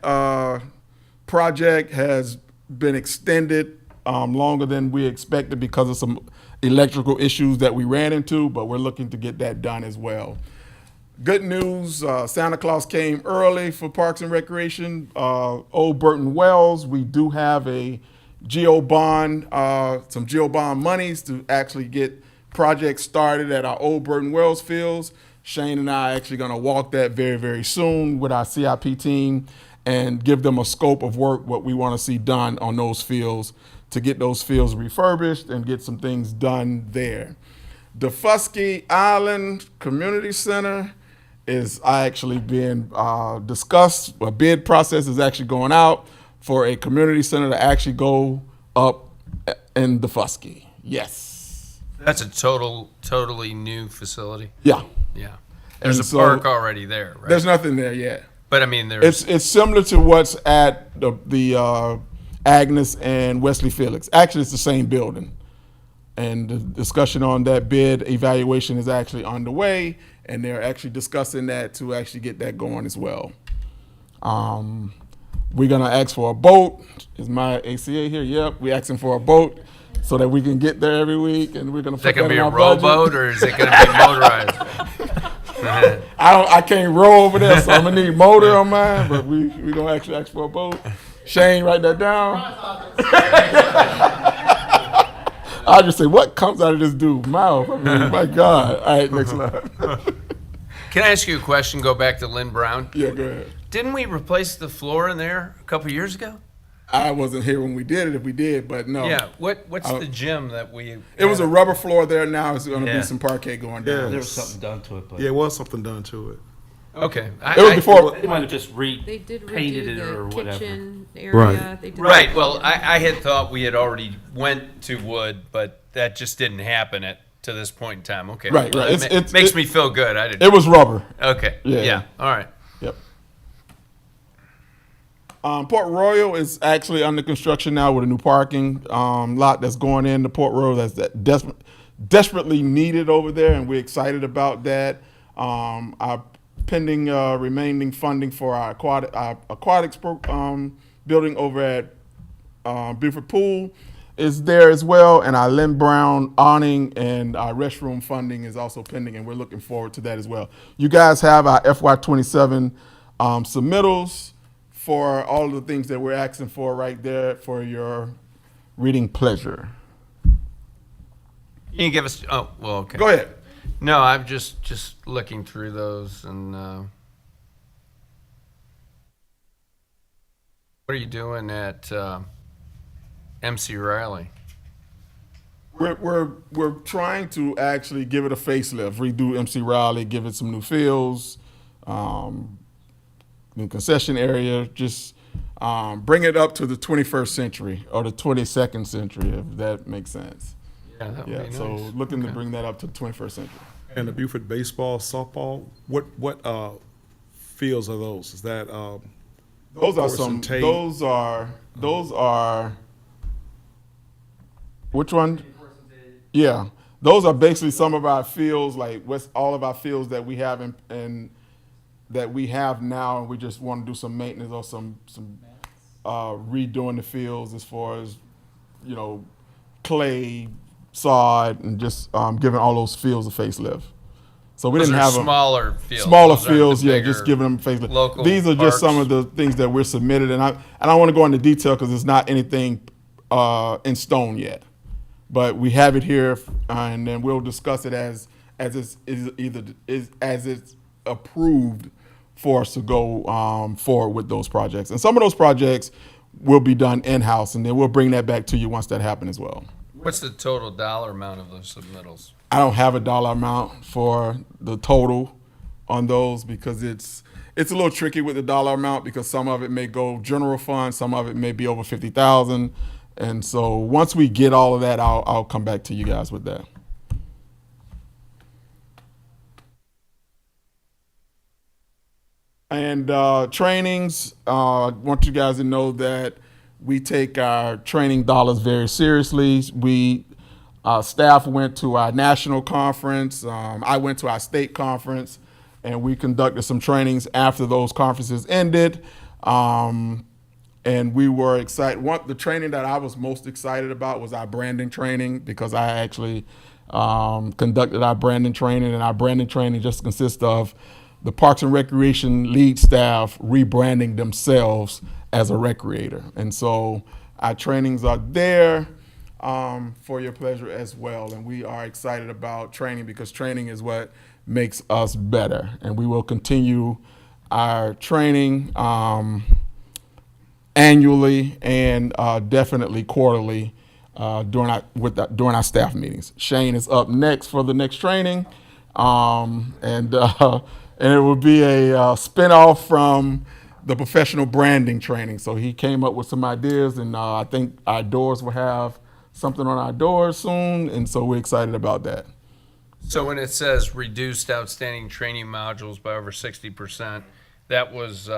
project has been extended longer than we expected because of some electrical issues that we ran into, but we're looking to get that done as well. Good news, Santa Claus came early for Parks and Recreation. Old Burton Wells, we do have a geo bond, some geo bond monies to actually get projects started at our Old Burton Wells fields. Shane and I are actually gonna walk that very, very soon with our CIP team and give them a scope of work, what we wanna see done on those fields to get those fields refurbished and get some things done there. The Fusky Island Community Center is actually being discussed. A bid process is actually going out for a community center to actually go up in the Fusky. Yes. That's a totally new facility. Yeah. Yeah. There's And a so park already there, right? There's nothing there yet. But I mean, there's It's similar to what's at the Agnes and Wesley Felix. Actually, it's the same building. And the discussion on that bid evaluation is actually underway, and they're actually discussing that to actually get that going as well. We're gonna ask for a boat. Is my ACA here? Yep, we're asking for a boat so that we can get there every week, and we're gonna. Is that put going to that be in a our budget. rowboat or is it going to be motorized? I can't row over there, so I'm gonna need motor on mine. But we gonna actually ask for a boat. Shane, write that down. I just say, what comes out of this dude's mouth? I mean, my God. All right, next slide. Can I ask you a question? Go back to Lynn Brown. Yeah, go ahead. Didn't we replace the floor in there a couple years ago? I wasn't here when we did it, if we did, but no. Yeah. What's the gym that we? It was a rubber floor there. Now it's going to Yeah. be some parquet going down. There was something done to it, but Yeah, it was something done to it. Okay. It was before. they might have just They did repainted it redo or the whatever. kitchen area. Right. They did Right. Well, I had thought we had already went to wood, but that just didn't happen to this point in time. Okay. Right, Well, right. it makes me feel good. I didn't. It was rubber. Okay. Yeah. Yeah. All right. Yep. Port Royal is actually under construction now with a new parking lot that's going in to Port Royal that's desperately needed over there, and we're excited about that. Our pending remaining funding for our aquatics building over at Beaufort Pool is there as well, and our Lynn Brown awning and our restroom funding is also pending, and we're looking forward to that as well. You guys have our FY27 submittals for all of the things that we're asking for right there for your reading pleasure. Can you give us? Oh, well, okay. Go ahead. No, I'm just looking through those, and what are you doing at MC Riley? We're trying to actually give it a facelift, redo MC Riley, give it some new feels, new concession area, just bring it up to the 21st century or the 22nd century, if that makes sense. Yeah, that would Yeah, be so nice. looking to bring that up to the 21st century. And the Beaufort baseball, softball, what fields are those? Is that Those are or some. tape? Those are. Which one? Yeah, those are basically some of our fields, like all of our fields that we have and that we have now, and we just want to do some maintenance or some redoing the fields as far as clay, sod, and just giving all those fields a facelift. So we Those didn't are have smaller fields. Smaller Those aren't the fields, yeah, bigger just giving them a facelift. local These are just some parks. of the things that we're submitted, and I don't want to go into detail because it's not anything in stone yet. But we have it here, and then we'll discuss it as it's approved for us to go forward with those projects. And some of those projects will be done in-house, and then we'll bring that back to you once that happens as well. What's the total dollar amount of those submittals? I don't have a dollar amount for the total on those because it's a little tricky with the dollar amount because some of it may go general fund, some of it may be over 50,000. And so once we get all of that, I'll come back to you guys with that. And trainings, I want you guys to know that we take our training dollars very seriously. Staff went to our national conference. I went to our state conference, and we conducted some trainings after those conferences ended. And we were excited. The training that I was most excited about was our branding training, because I actually conducted our branding training, and our branding training just consists of the Parks and Recreation lead staff rebranding themselves as a recreator. And so our trainings are there for your pleasure as well. And we are excited about training, because training is what makes us better. And we will continue our training annually and definitely quarterly during our staff meetings. Shane is up next for the next training, and it will be a spinoff from the professional branding training. So he came up with some ideas, and I think our doors will have something on our doors soon, and so we're excited about that. So when it says reduced outstanding training modules by over 60%, that was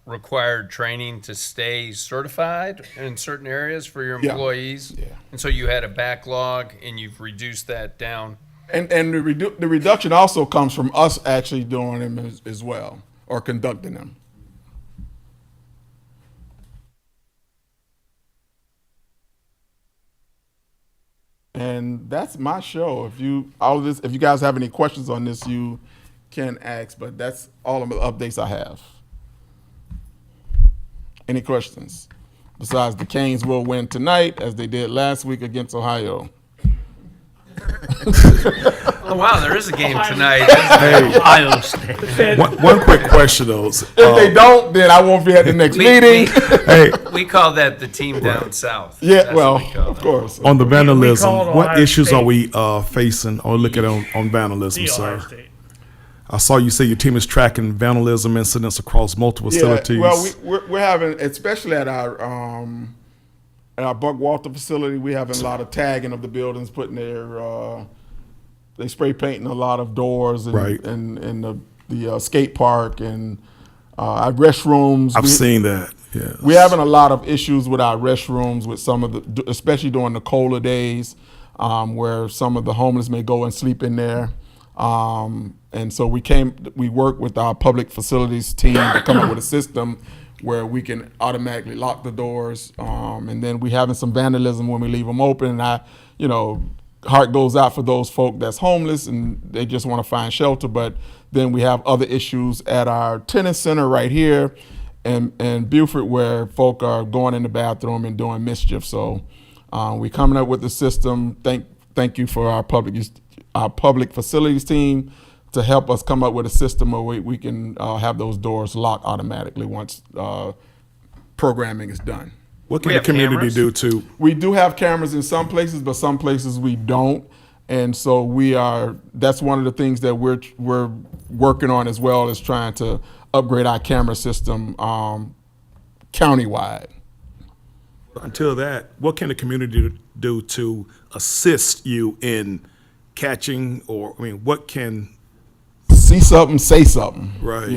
required training to stay certified in certain areas for your employees? Yeah. And so you had a backlog, and you've reduced that down? And the reduction also comes from us actually doing them as well, or conducting them. And that's my show. If you guys have any questions on this, you can ask. But that's all of the updates I have. Any questions? Besides, the Canes will win tonight, as they did last week against Ohio. Oh, wow, there is a game tonight. Hey, Ohio State. one quick question though. If they don't, then I won't be at the next meeting. We call that the team down south. Yeah, That's well, what we call of that. course. On the vandalism, called what Ohio issues State. are we facing or looking on vandalism, The Ohio sir? State. I saw you say your team is tracking vandalism incidents across multiple facilities. Well, we're having, especially at our Buck Walter facility, we having a lot of tagging of the buildings, putting they spray painting a lot of doors and Right. and the skate park and our restrooms. I've seen that. Yeah, We're having a lot of issues with our restrooms, with some of the, especially during the colder days, where some of the homeless may go and sleep in there. And so we work with our public facilities team to come up with a system where we can automatically lock the doors. And then we having some vandalism when we leave them open. And heart goes out for those folk that's homeless and they just want to find shelter. But then we have other issues at our tennis center right here in Beaufort, where folk are going in the bathroom and doing mischief. So we coming up with the system. Thank you for our public facilities team to help us come up with a system where we can have those doors locked automatically once programming is done. What can We the have community cameras? do to? We do have cameras in some places, but some places we don't. And so that's one of the things that we're working on as well, is trying to upgrade our camera system countywide. Until that, what can the community do to assist you in catching, or what can? See something, say something. Right.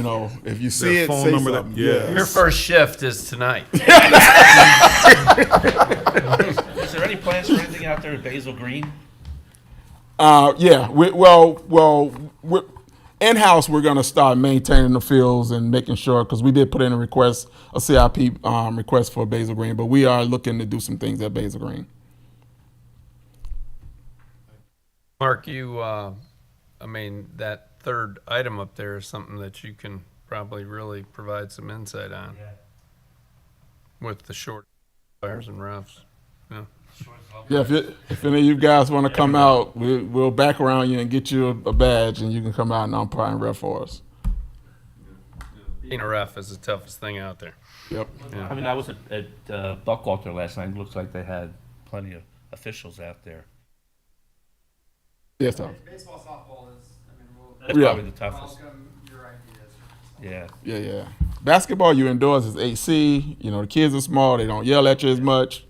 If you see Their it, phone say number that- something. yeah. Your first shift is tonight. Is there any plans for anything out there at Basil Green? Yeah. We're in-house. We're going to start maintaining the fields and making sure, because we did put in a CIP request for Basil Green, but we are looking to do some things at Basil Green. Mark, that third item up there is something that you can probably really provide some insight on. With the short fires and refs. Yeah. Yeah, if any of you guys want to come out, we'll back around you and get you a badge, and you can come out and umpire and ref for us. Being a ref is the toughest thing out there. Yep. Yeah. I mean, I was at Buckwalter last night. It looks like they had plenty of officials out there. Yes, sir. Baseball, softball is, That's Yeah. probably the toughest. welcome your ideas. Yeah. Yeah. Basketball, you indoors is AC. The kids are small. They don't yell at you as much.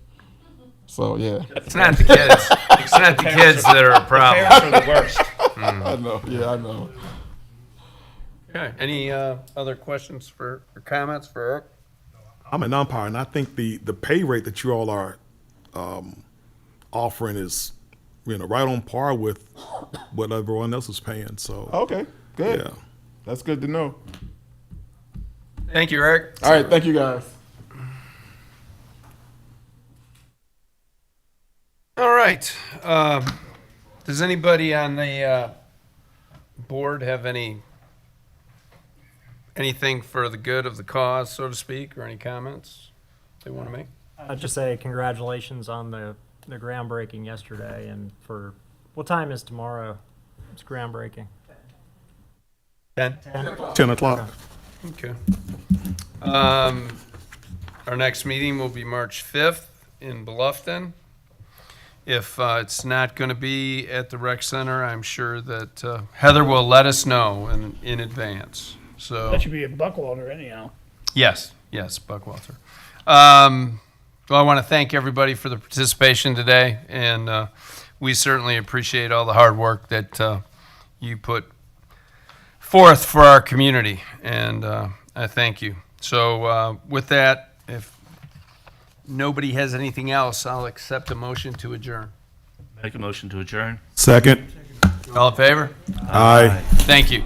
So, yeah. It's not the kids. It's not the kids that are a problem. Parents are the worst. I know. Yeah, I know. Okay. Any other questions or comments for Eric? I'm an umpire, and I think the pay rate that you all are offering is, right on par with what everyone else is paying. So Okay, good. yeah. That's good to know. Thank you, Eric. All right, thank you guys. All right. Does anybody on the board have anything for the good of the cause, so to speak, or any comments they want to make? I'd just say congratulations on the groundbreaking yesterday, and for, what time is tomorrow? It's groundbreaking. 10? 10 o'clock. Okay. Our next meeting will be March 5th in Bluffton. If it's not going to be at the rec center, I'm sure that Heather will let us know in advance. So That should be at Buckwalter anyhow. yes, Buckwalter. Well, I want to thank everybody for the participation today, and we certainly appreciate all the hard work that you put forth for our community, and I thank you. So with that, if nobody has anything else, I'll accept a motion to adjourn. Make a motion to adjourn. Second. All in favor? Aye. Thank you.